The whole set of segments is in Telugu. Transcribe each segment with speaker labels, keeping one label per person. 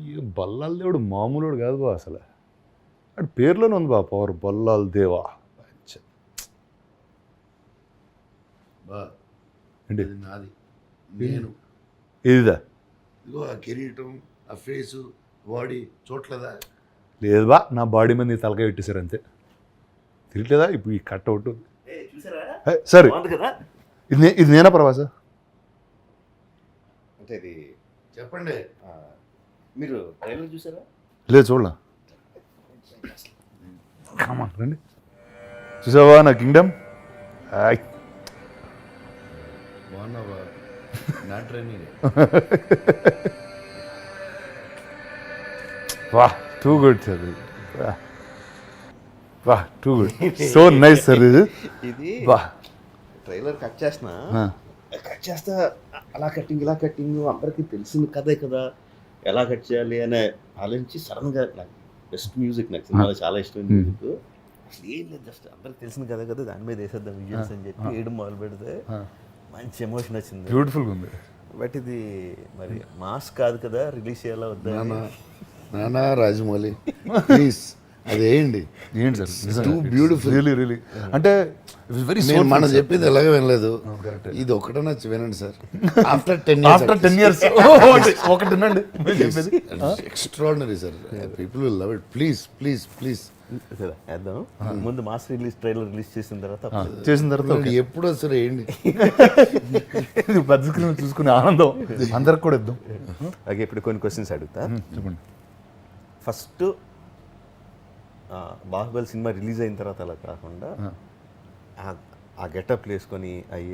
Speaker 1: ఈ బల్లాల దేవుడు మామూలుడు కాదు బా, అసలు అటు పేరులోనే ఉంది బా పవర్, బల్లాల దేవా. ఏంటి
Speaker 2: నాది, నేను
Speaker 1: ఇదిదా?
Speaker 2: ఇదిగో ఆ కిరీటం, ఆ ఫేసు, బాడీ చూడలేదా?
Speaker 1: లేదు బా, నా బాడీ మీద నీ తలకాయ పెట్టేశారు అంతే. తిరగలేదా ఇప్పుడు ఈ కట్అవుట్? సరే ఇది నేనా ప్రభాస్?
Speaker 3: అంటే ఇది
Speaker 2: చెప్పండి.
Speaker 3: మీరు ట్రైలర్ చూసారా?
Speaker 1: లేదు చూడలా. కామన్ రండి, చూసావా నా కింగ్డమ్?
Speaker 2: బాగున్నావా? నా ట్రైనింగ్.
Speaker 1: వా టూ గుడ్ సార్, వా too good, so nice sir.
Speaker 3: ఇది
Speaker 1: వా
Speaker 3: ట్రైలర్ కట్ చేస్తా అలా కట్టింగ్ ఇలా కట్టింగ్ అందరికీ తెలిసిన కథే కదా, ఎలా కట్ చేయాలి అని ఆలోచించి సడన్గా నాకు బెస్ట్ మ్యూజిక్, నాకు సినిమాలో చాలా ఇష్టమైన మ్యూజిక్. అసలు ఏం లేదు, జస్ట్ అందరికి తెలిసిన కథే కదా, దాని మీద వేసేద్దాం విజువల్స్ అని చెప్పి వేయడం మొదలు పెడితే మంచి ఎమోషన్ వచ్చింది,
Speaker 1: బ్యూటిఫుల్గా ఉంది.
Speaker 3: బట్ ఇది మరి మాస్ కాదు కదా, రిలీజ్ చేయాలా వద్దా?
Speaker 2: నానా రాజమౌళి ప్లీజ్ అదేంటి.
Speaker 1: ఏంటి sir,
Speaker 2: too beautiful,
Speaker 1: really really. అంటే వెరీ,
Speaker 2: మనం చెప్పింది ఎలాగ వినలేదు, ఇది ఒకటన్నా వినండి సార్. ఆఫ్టర్ 10 years
Speaker 1: ఒకటినండి
Speaker 2: extraordinary sir, people will love it. Please please please
Speaker 3: వేద్దాం. ముందు మాస్ రిలీజ్ ట్రైలర్ రిలీజ్ చేసిన
Speaker 1: తర్వాత
Speaker 2: ఎప్పుడు వస్తారు ఏంటి
Speaker 1: పెద్ద స్క్రీన్ చూసుకునే ఆనందం అందరికి కూడా ఇద్దాం.
Speaker 3: అలాగే ఇప్పుడు కొన్ని క్వశ్చన్స్ అడుగుతా,
Speaker 1: చెప్పండి.
Speaker 3: ఫస్ట్ బాహుబలి సినిమా రిలీజ్ అయిన తర్వాత అలా కాకుండా ఆ గెటప్ వేసుకొని అవి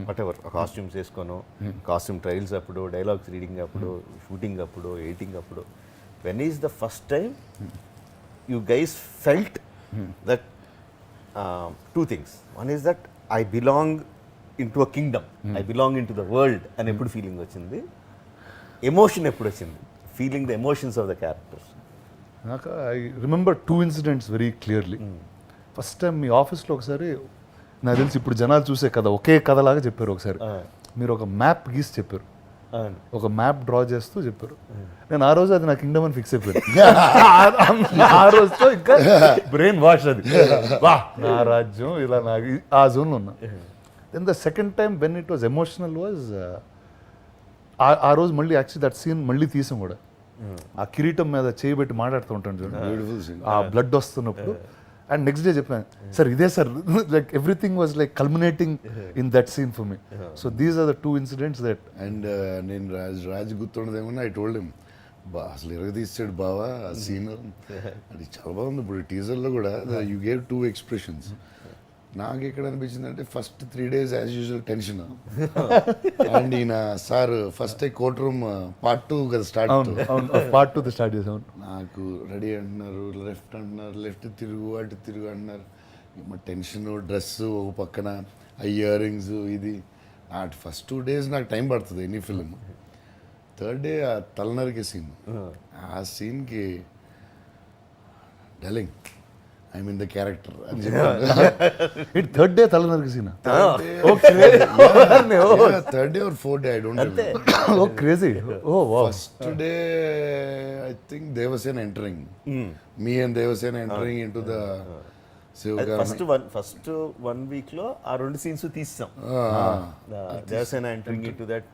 Speaker 3: వాట్ ఎవర్ కాస్ట్యూమ్స్ వేసుకోను, కాస్ట్యూమ్ ట్రయల్స్ అప్పుడు, డైలాగ్స్ రీడింగ్ అప్పుడు, షూటింగ్ అప్పుడు, ఎడిటింగ్ అప్పుడు, when is the first time you guys felt that two things. One is that I belong into a kingdom, I belong into the world and eppudu feeling vachindi, emotion eppudu vachindi, feeling the emotions of the characters.
Speaker 1: నాకు I remember 2 incidents very clearly. First time మీ ఆఫీస్లో ఒకసారి, నాకు తెలిసి ఇప్పుడు జనాలు చూసే కథ ఒకే కథలాగా చెప్పారు. ఒకసారి మీరు ఒక మ్యాప్ గీసి చెప్పారు, ఒక మ్యాప్ డ్రా చేస్తూ చెప్పారు. నేను ఆ రోజు అది నా కింగ్డమ్ అని ఫిక్స్ అయిపోయాను. ఆ రోజుతో ఇంకా బ్రెయిన్ వాష్, అది వా నా రాజ్యం ఇలా, నాకు ఆ జోన్లో ఉన్నా. Then the second time when it was emotional was ఆ రోజు మళ్ళీ యాక్చువల్లీ దట్ సీన్ మళ్ళీ తీసాం కూడా. ఆ కిరీటం మీద చేయబెట్టి మాట్లాడుతూ ఉంటాను చూడండి, ఆ బ్లడ్ వస్తున్నప్పుడు. అండ్ నెక్స్ట్ డే చెప్పాను, సార్ ఇదే sir, like everything was like culminating in that scene for me. So these are the 2 incidents that.
Speaker 2: And నేను రాజ్ గుర్తుండదేమన్నా ఐ టోల్డ్ హిమ్, అసలు ఎరగదీసాడు బావా ఆ సీన్, అది చాలా బాగుంది. ఇప్పుడు టీజర్లో కూడా యూ గేవ్ 2 expressions. నాకు ఎక్కడ అనిపించింది అంటే first 3 days as usual tension, and ఈయన sir first court room part 2 కదా స్టార్ట్
Speaker 1: చేసాం.
Speaker 2: నాకు రెడీ అంటున్నారు, లెఫ్ట్ అంటున్నారు, లెఫ్ట్ తిరుగు అటు తిరుగు అంటున్నారు, టెన్షన్, డ్రెస్సు ఒక పక్కన, ఇయర్ రింగ్స్, ఇది. ఆ ఫస్ట్ 2 days నాకు టైం పడుతుంది ఎనీ ఫిలిం. థర్డ్ డే ఆ తలనరికే సీన్, ఆ సీన్కి darling I mean the character అని చెప్పి.
Speaker 1: థర్డ్ డే తలనరికి scene,
Speaker 2: third day or fourth day I don't remember.
Speaker 1: Oh crazy. Oh wow.
Speaker 2: First day I think Devasena entering, me and Devasena entering into the
Speaker 3: first 1 week లో ఆ 2 scenes తీసాం. Devasena entering into that,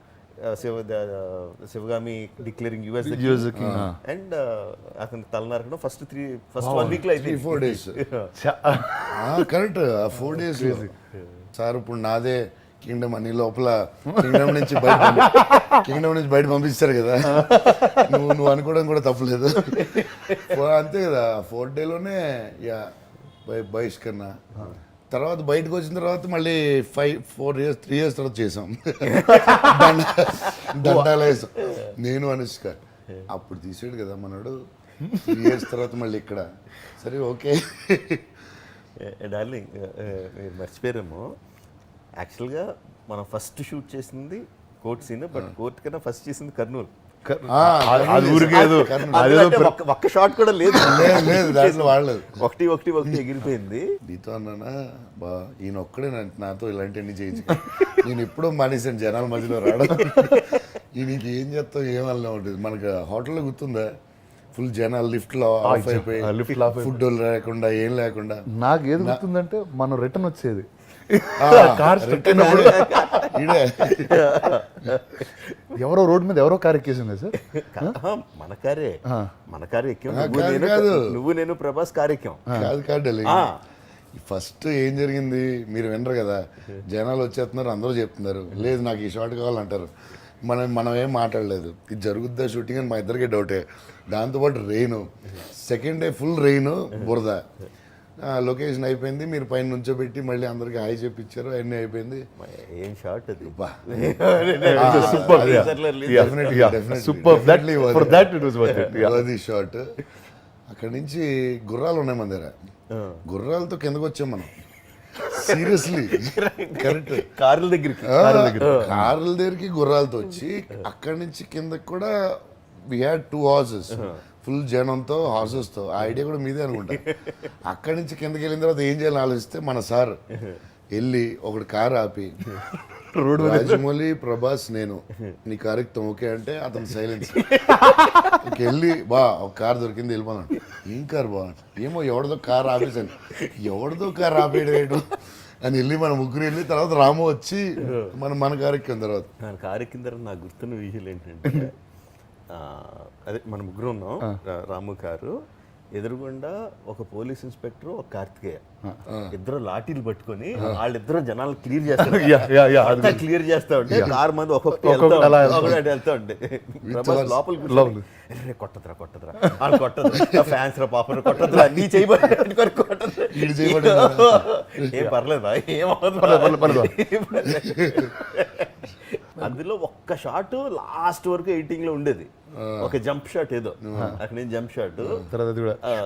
Speaker 3: Sivagami declaring us the king, and అతను తలనరకడం ఫస్ట్ 1 week లో అయితే
Speaker 2: 3-4 days. Correct, 4 days. సార్ ఇప్పుడు నాదే కింగ్డమ్ అని, లోపల కింగ్డమ్ నుంచి బయట పంపిస్తారు కదా, నువ్వు అనుకోవడం కూడా తప్పలేదు. అంతే కదా, 4th day యా బహిష్కరణ. తర్వాత బయటకు వచ్చిన తర్వాత మళ్ళీ 3 years తర్వాత చేసాం దండాలు వేసాం నేను అనుష్క. అప్పుడు తీసాడు కదా మనోడు, 3 years తర్వాత మళ్ళీ ఇక్కడ. సరే ఓకే
Speaker 3: డార్లింగ్, మీరు మర్చిపోయారేమో, యాక్చువల్గా మనం ఫస్ట్ షూట్ చేసింది కోర్ట్ సీన్, బట్ కోర్ట్ కన్నా ఫస్ట్ చేసింది కర్నూలు. ఒక్క షాట్ కూడా లేదు,
Speaker 2: దాంట్లో వాడలేదు.
Speaker 3: ఒకటి ఎగిరిపోయింది.
Speaker 2: నీతో అన్నానా బా, ఈయన ఒక్కడే నాతో ఇలాంటివన్నీ చేయించు. నేను ఎప్పుడో మానేసాను జనాల మధ్యలో రావడం. నీకు ఏం చేస్తావు ఏమన్నా ఉంటుంది. మనకు హోటల్లో గుర్తుందా, ఫుల్ జనాలు లిఫ్ట్లో ఆఫ్ అయిపోయి,
Speaker 1: lift లో off అయిపోయి.
Speaker 2: ఫుడ్ లేకుండా ఏం లేకుండా.
Speaker 1: నాకు ఏది గుర్తుందంటే మనం రిటర్న్ వచ్చేది
Speaker 2: కార్ ఈడే
Speaker 1: ఎవరో రోడ్ మీద ఎవరో కార్ ఎక్కేసింది సార్.
Speaker 3: మన కారే ఎక్కాం.
Speaker 2: కాదు.
Speaker 3: నువ్వు నేను ప్రభాస్ కార్ ఎక్కాం.
Speaker 2: కాదు ఫస్ట్ ఏం జరిగింది మీరు వినరు కదా, జనాలు వచ్చేస్తున్నారు, అందరూ చెప్తున్నారు లేదు నాకు ఈ షాట్ కావాలంటారు. మనం ఏం మాట్లాడలేదు, ఇది జరుగుద్దా షూటింగ్ అని మా ఇద్దరికే డౌటే. దాంతోపాటు rain, second day full rain, బురద. లొకేషన్ అయిపోయింది, మీరు పైన నుంచోబెట్టి మళ్ళీ అందరికి హాయ్ చెప్పించారు, అన్నీ అయిపోయింది.
Speaker 3: ఏం షాట్ అది.
Speaker 2: అది షాట్. అక్కడి నుంచి గుర్రాలు ఉన్నాయి మన దగ్గర, గుర్రాలతో కిందకు వచ్చాం మనం. Seriously correct.
Speaker 3: కార్ల దగ్గరికి
Speaker 2: కార్ల దగ్గరికి గుర్రాలతో వచ్చి అక్కడి నుంచి కిందకి కూడా వి హ్యాడ్ 2 horses, ఫుల్ జనంతో హార్సెస్తో. ఆ ఐడియా కూడా మీదే అనుకుంటా. అక్కడి నుంచి కిందకి వెళ్ళిన తర్వాత ఏం చేయాలని ఆలోచిస్తే మన సార్ వెళ్ళి ఒకటి కారు ఆపి, రాజమౌళి, ప్రభాస్, నేను నీ కారు ఎక్కుతాం ఓకే అంటే అతను సైలెన్స్. వెళ్ళి బా ఒక కారు దొరికింది వెళ్ళిపోతాను. ఏం కారు బా, ఏమో ఎవరిదో కారు ఆపేసాను, ఎవరిదో కారు ఆపేయడం అని వెళ్ళి మన ముగ్గురు వెళ్ళి తర్వాత రాము వచ్చి మన కారు ఎక్కిన తర్వాత
Speaker 3: కారు ఎక్కిన తర్వాత నాకు గుర్తున్న విషయాలు ఏంటంటే, అదే మన ముగ్గురు ఉన్నాం, రాము కారు ఎదురుగుండా ఒక పోలీస్ ఇన్స్పెక్టర్, ఒక కార్తికేయ, ఇద్దరు లాఠీలు పట్టుకొని వాళ్ళిద్దరు జనాలు క్లియర్ చేస్తారు. క్లియర్ చేస్తా ఉంటే కార్ మంది ఒక్కొక్కటి వెళ్తా ఉంటే ప్రభాస్ లోపలికి కొట్టదురా వాళ్ళు కొట్టదు, ఫ్యాన్స్ రా పాప కొట్టదురా, నీ చేయబడి కొట్టదు, ఏం పర్లేదా ఏమవుతుంది. అందులో ఒక్క షాట్ లాస్ట్ వరకు ఎడిటింగ్ లో ఉండేది, ఒక జంప్ షాట్ ఏదో అక్కడ నేను జంప్ షాట్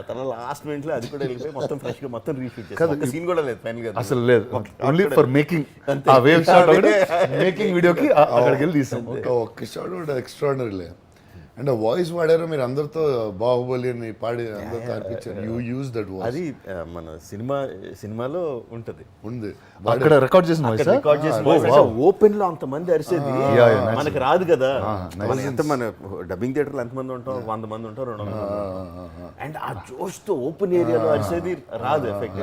Speaker 3: తన లాస్ట్ మినిట్ లో అది కూడా వెళ్ళిపోయి మొత్తం ఫ్రెష్ గా మొత్తం రీషూట్ చేసి సీన్ కూడా లేదు ఫైనల్ గా
Speaker 1: అసలు లేదు, ఓన్లీ ఫర్ మేకింగ్ ఆ వేవ్ షాట్ మేకింగ్ వీడియోకి అక్కడికి వెళ్ళి తీసాం.
Speaker 2: ఒక్క షాట్ కూడా ఎక్స్ట్రాడినరీ లేదు. అంటే వాయిస్ వాడారు మీరు అందరితో, బాహుబలి అని పాడి అందరితో అర్పించారు. You use that voice.
Speaker 3: అది మన సినిమాలో ఉంటది,
Speaker 2: ఉంది
Speaker 1: అక్కడ రికార్డ్ చేసిన వాయిస్.
Speaker 3: ఓపెన్ లో అంత మంది అరిసేది మనకి రాదు కదా. మన ఎంత మన డబ్బింగ్ థియేటర్లో ఎంతమంది ఉంటాం, 100 మంది ఉంటాం, 200 అండ్ ఆ జోష్ తో ఓపెన్ ఏరియాలో అరిసేది రాదు ఎఫెక్ట్.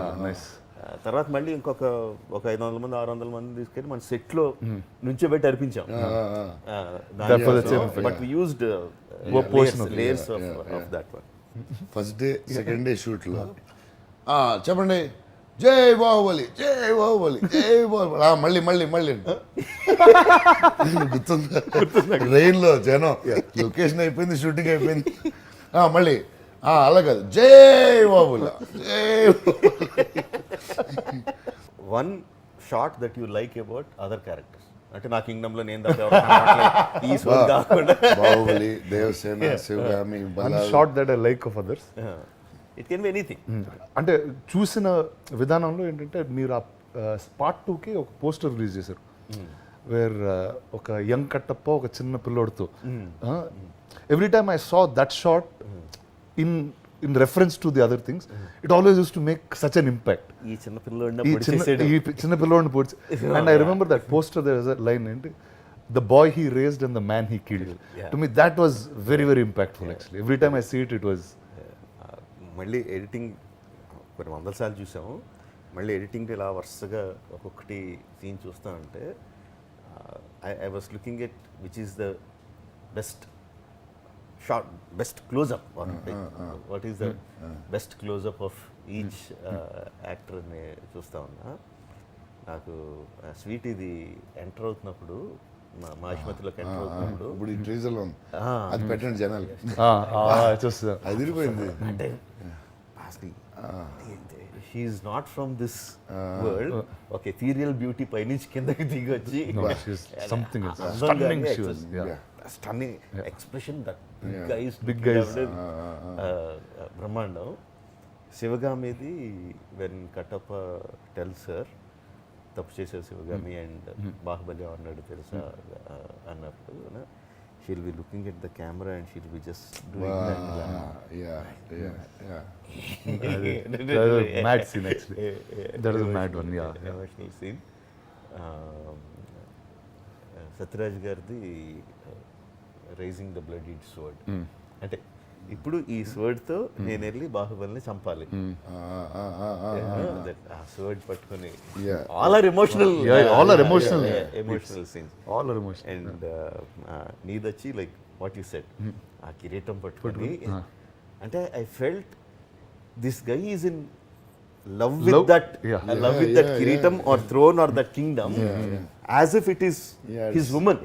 Speaker 3: తర్వాత మళ్ళీ ఇంకొక 500 మంది 600 మంది తీసుకెళ్ళి మన సెట్ లో నుంచో పెట్టి అర్పించాం. But we used layers of that one.
Speaker 2: First day second day shoot లో చెప్పండి జై బాహుబలి జై బాహుబలి జై బాహుబలి, మళ్ళీ మళ్ళీ మళ్ళీ గుర్తుందా ట్రైన్ లో జనం, లొకేషన్ అయిపోయింది, షూటింగ్ అయిపోయింది, మళ్ళీ అలా కాదు జై బాహుబలి జై.
Speaker 3: One shot that you like about other characters, అంటే నా కింగ్డమ్ లో నేను
Speaker 2: Baahubali, Devasena, Sivagami,
Speaker 1: shot that I like of others.
Speaker 3: It can be anything.
Speaker 1: అంటే చూసిన విధానంలో ఏంటంటే మీరు ఆ పార్ట్ 2కి ఒక పోస్టర్ రిలీజ్ చేశారు, వేర్ ఒక యంగ్ కట్టప్ప ఒక చిన్న పిల్లోడితో. Every time I saw that shot in reference to the other things, it always used to make such an impact.
Speaker 3: ఈ చిన్న పిల్లోడిని
Speaker 1: పొడిచి and I remember that poster, there was a line, the boy he raised and the man he killed. To me that was very very impactful actually. Every time I see it, it was
Speaker 3: మళ్ళీ ఎడిటింగ్ కొన్ని 100 సార్లు చూసాము. మళ్ళీ ఎడిటింగ్ ఇలా వరుసగా ఒక్కొక్కటి సీన్ చూస్తా ఉంటే I was looking at which is the best shot, best close-up, what is the best close-up of each actor అని చూస్తా ఉన్నా. నాకు స్వీట్ ఇది ఎంటర్ అవుతున్నప్పుడు, మాహిష్మతిలోకి ఎంటర్ అవుతున్నప్పుడు
Speaker 2: ఇప్పుడు ఈ ట్రీజర్లో అది పెట్టండి జనాలు అదిరిపోయింది.
Speaker 3: అంటే she's not from this world, ఒక ఎథీరియల్ బ్యూటీ పైనుంచి కిందకి దిగి వచ్చి stunning expression, that big guys, బ్రహ్మాండం. శివగామిది వెన్ కట్టప్ప టెల్స్ హర్ తప్పు చేశారు శివగామి అండ్ బాహుబలి అన్నాడు తెలుసా అన్నప్పుడు, she'll be looking at the camera and she'll be just
Speaker 1: mad scene actually. That is a mad one, yeah.
Speaker 3: Emotional scene. Sathyaraj గారిది రైజింగ్ ద బ్లడ్ ఈడ్ స్వర్డ్. అంటే ఇప్పుడు ఈ స్వర్డ్ తో నేను వెళ్ళి బాహుబలిని చంపాలి. ఆ స్వర్డ్ పట్టుకొని all are emotional, emotional scenes, and నీదొచ్చి లైక్ వాట్ యు సెడ్, ఆ కిరీటం పట్టుకొని అంటే I felt this guy is in love with that kiritam or throne or that kingdom as if it is his woman.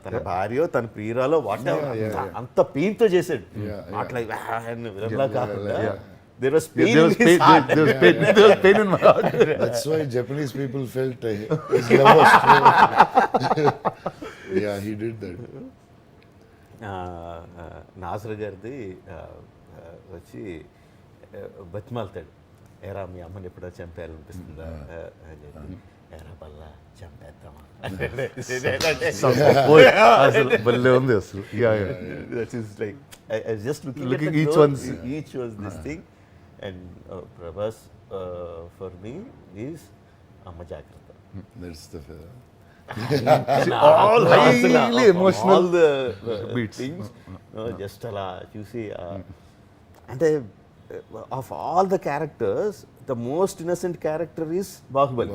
Speaker 3: తన భార్యో తన ప్రియురాలో వాట్ అంత పెయిన్ తో చేసాడు. అట్లా విలన్లా కాకుండా there was pain in his heart.
Speaker 1: There was pain in my heart.
Speaker 2: That's why Japanese people felt his love was true. Yeah, he did that.
Speaker 3: Nassar గారిది వచ్చి బతిమాలుతాడు, ఏరా మీ అమ్మని ఎప్పుడో చంపేయాలనిపిస్తుందా అని చెప్పి, ఏరా బల్లా చంపేద్దామా
Speaker 1: భలే ఉంది అసలు.
Speaker 3: Like I just
Speaker 1: Looking each
Speaker 3: was this thing. And Prabhas for me is అమ్మ జాగ్రత్త.
Speaker 2: That's the
Speaker 1: all highly emotional
Speaker 3: all the
Speaker 1: beats.
Speaker 3: things just అలా చూసి అంటే of all the characters the most innocent character is Bahubali.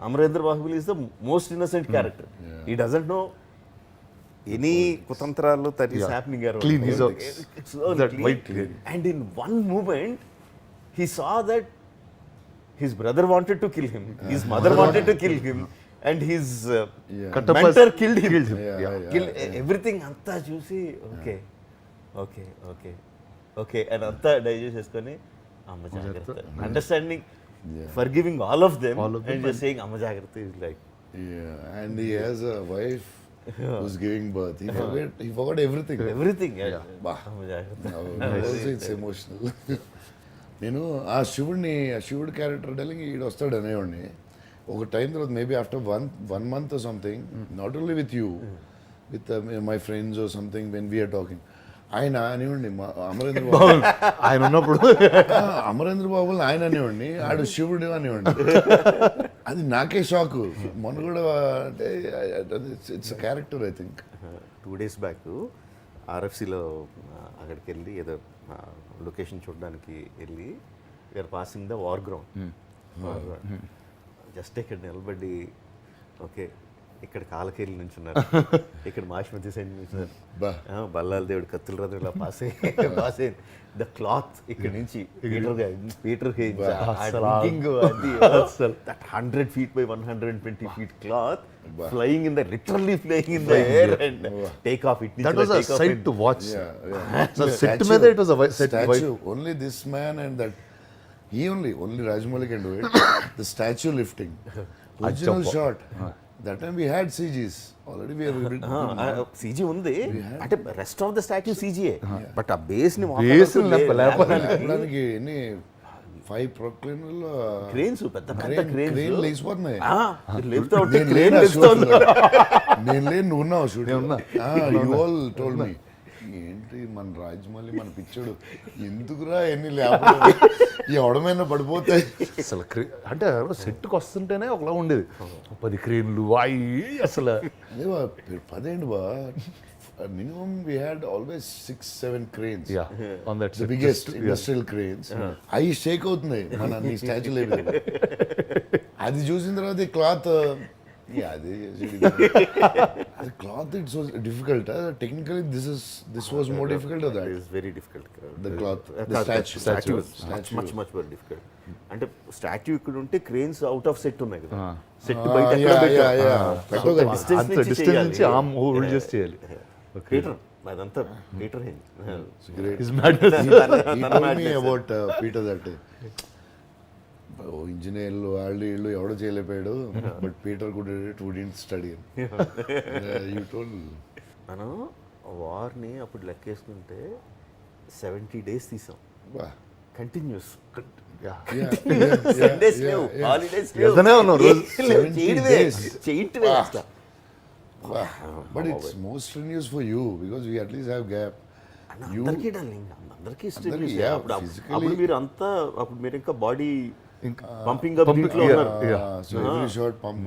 Speaker 3: Amarendra Bahubali is the most innocent character. He doesn't know any kutantralu that is happening around.
Speaker 1: Clean, he's
Speaker 3: it's so
Speaker 1: that
Speaker 3: clean.
Speaker 1: white clean.
Speaker 3: And in one moment he saw that his brother wanted to kill him, his mother wanted to kill him, and his mentor killed him. Killed everything anta చూసి ఓకే and అంతా డైజెస్ట్ చేసుకొని అమ్మ జాగ్రత్త, understanding, forgiving all of them and just saying amma jagrata is like,
Speaker 2: and he has a wife who's giving birth. He forgot everything.
Speaker 3: amma jagrata.
Speaker 2: Also it's emotional. నేను ఆ శివుడు క్యారెక్టర్ డెలింగ్ ఈడు వస్తాడు అనేవాడిని ఒక టైం తర్వాత, maybe after one month or something, not only with you, with my friends or something, when we are talking, ఆయన అనేవాడిని అమరేంద్ర బాబు
Speaker 1: ఆయన ఉన్నప్పుడు
Speaker 2: అమరేంద్ర బాబుని ఆయన అనేవాడిని, ఆడు శివుడు అనేవాడిని. అది నాకే షాక్. మొన్న కూడా అంటే it's character I think.
Speaker 3: 2 days back ఆర్ఎఫ్సిలో అక్కడికి వెళ్ళి ఏదో లొకేషన్ చూడడానికి వెళ్ళి we're passing the war ground. Just ఇక్కడ నిలబడి ఓకే ఇక్కడ కాలకేళ్ళు నుంచున్నారు, ఇక్కడ మాష్మతి సైడ్ నుంచున్నారు, బల్లాల దేవుడు కత్తుల రథం ఇలా పాస్ అయ్యి ద క్లాత్ ఇక్కడ నుంచి Peter that 100 feet by 120 feet cloth flying in the literally flying in the air and take off.
Speaker 1: That was a sight to watch.
Speaker 2: So
Speaker 1: set మీద it was a set
Speaker 2: statue. Only this man and that only Rajamouli can do it. The statue lifting original shot. That time we had CGs already. We have
Speaker 3: CG ఉంది అంటే రెస్ట్ ఆఫ్ ద స్టాచ్యూ CGయే, బట్ ఆ బేస్ ని
Speaker 2: లేపడానికి ఎన్ని 5 ప్రొక్లైనర్లు
Speaker 3: క్రేన్స్, పెద్ద క్రేన్స్
Speaker 2: లేచిపోతున్నాయి.
Speaker 3: నేను
Speaker 2: లేను, నువ్వు ఉన్నావు shooting. You all told me, ఏంటి మన రాజమౌళి మన పిచ్చోడు ఎందుకురా ఎన్ని లేపడం, ఎవడమైనా పడిపోతాయి
Speaker 1: అసలు. అంటే సెట్కి వస్తుంటేనే ఒకలా ఉండేది, 10 క్రేన్లు అవి అసలు.
Speaker 2: అదే 10 బా minimum we had always 6-7 cranes.
Speaker 1: On that
Speaker 2: the biggest industrial cranes. అవి షేక్ అవుతున్నాయి మన నీ స్టాచ్యూ లేదు. అది చూసిన తర్వాత క్లాత్, అది cloth it's difficult. Technically this was more difficult or that?
Speaker 3: It is very difficult.
Speaker 2: The cloth, the statue.
Speaker 3: Much very difficult. అంటే స్టాచ్యూ ఇక్కడ ఉంటే క్రేన్స్ అవుట్ ఆఫ్ సెట్ ఉన్నాయి కదా, సెట్ బయట ఎక్కడ
Speaker 1: డిస్టెన్స్ నుంచి ఆర్మ్ హోల్డ్ చేసి చేయాలి.
Speaker 3: పీటర్ అదంతా Peter
Speaker 2: He told me about Peter that ఇంజనీర్లు వాళ్ళు వీళ్ళు ఎవడో చేయలేపాడు, బట్ పీటర్ కూడా వుడెంట్ స్టడీ. యూ టోల్డ్
Speaker 3: మనం వార్ని అప్పుడు లెక్కేసుకుంటే 70 days తీసాం కంటిన్యూస్. సండేస్ లేవు, హాలిడేస్ లేవు, చేయటమే అసలు.
Speaker 2: But it's more strenuous for you because we at least have gap.
Speaker 3: అందరికీ డార్లింగ్, అందరికీ స్ట్రెస్. అప్పుడు మీరు అంతా, అప్పుడు మీరు ఇంకా బాడీ పంపింగ్ అప్ దీంట్లో ఉన్నారు.
Speaker 2: So every shot pump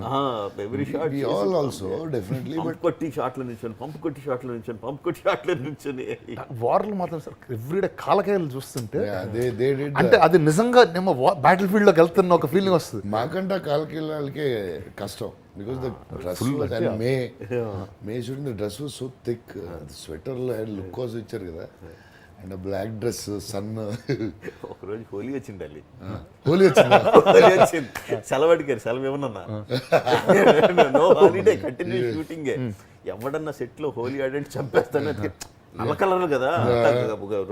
Speaker 3: every shot
Speaker 2: we all also definitely
Speaker 3: pump కొట్టి షాట్లు నిల్చొని పంప్ కొట్టి షాట్లు నిల్చొని పంప్ కొట్టి షాట్లు నిల్చొని
Speaker 1: వార్లు మాత్రం సార్ ఎవ్రీడే కాలకాయలు చూస్తుంటే
Speaker 2: దే డిడ్
Speaker 1: అంటే అది నిజంగా నేను బ్యాటిల్ ఫీల్డ్ లోకి వెళ్తున్న ఒక ఫీలింగ్ వస్తుంది.
Speaker 2: మాకంటే కాలకి కష్టం బికాస్ ద డ్రెస్ మే shooting the dress was so thick స్వెటర్లో లుక్ కోసం ఇచ్చారు కదా అండ్ బ్లాక్ డ్రెస్ సన్.
Speaker 3: ఒకరోజు హోలీ వచ్చిండాలి,
Speaker 2: హోలీ వచ్చింది,
Speaker 3: హోలీ వచ్చింది, సెలవు అడిగారు, సెలవు ఇవ్వనన్నా, నో హాలిడే కంటిన్యూ షూటింగే. ఎవడన్నా సెట్ లో హోలీ ఆడంటే చంపేస్తాను. నల్ల కలర్ కదా,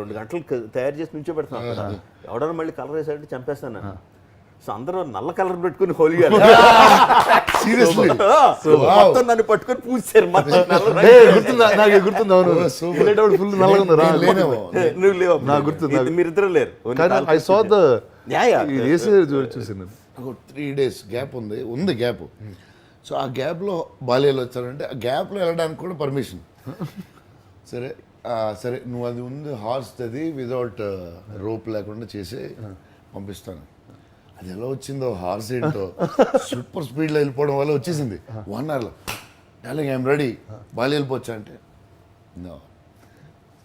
Speaker 3: 2 గంటలు తయారు చేసి నుంచో పెడతాను కదా, ఎవడన్నా మళ్ళీ కలర్ వేసాడంటే చంపేస్తాను. సో అందరూ నల్ల కలర్ పెట్టుకుని హోలీ
Speaker 2: సీరియస్లీ
Speaker 3: మొత్తం నన్ను పట్టుకొని పూసారు.
Speaker 1: నాకు గుర్తుంది, అవును ఫుల్ నల్లగా ఉంది.
Speaker 3: నువ్వు లేవు,
Speaker 1: నాకు గుర్తుంది,
Speaker 3: మీరిద్దరు లేరు.
Speaker 1: ఐ సా ద చూసాను.
Speaker 2: 3 days గ్యాప్ ఉంది గ్యాప్. సో ఆ గ్యాప్లో బాల్యాలు వచ్చారంటే ఆ గ్యాప్లో వెళ్ళడానికి కూడా పర్మిషన్. సరే సరే నువ్వు అది ఉంది హార్స్ అది వితౌట్ రోప్ లేకుండా చేసి పంపిస్తాను. అది ఎలా వచ్చిందో హార్స్ ఏంటో సూపర్ స్పీడ్లో వెళ్ళిపోవడం వల్ల వచ్చేసింది 1 hourలో. డార్లింగ్ ఐఎమ్ రెడీ, బాలి వెళ్ళిపోవచ్చా అంటే నో,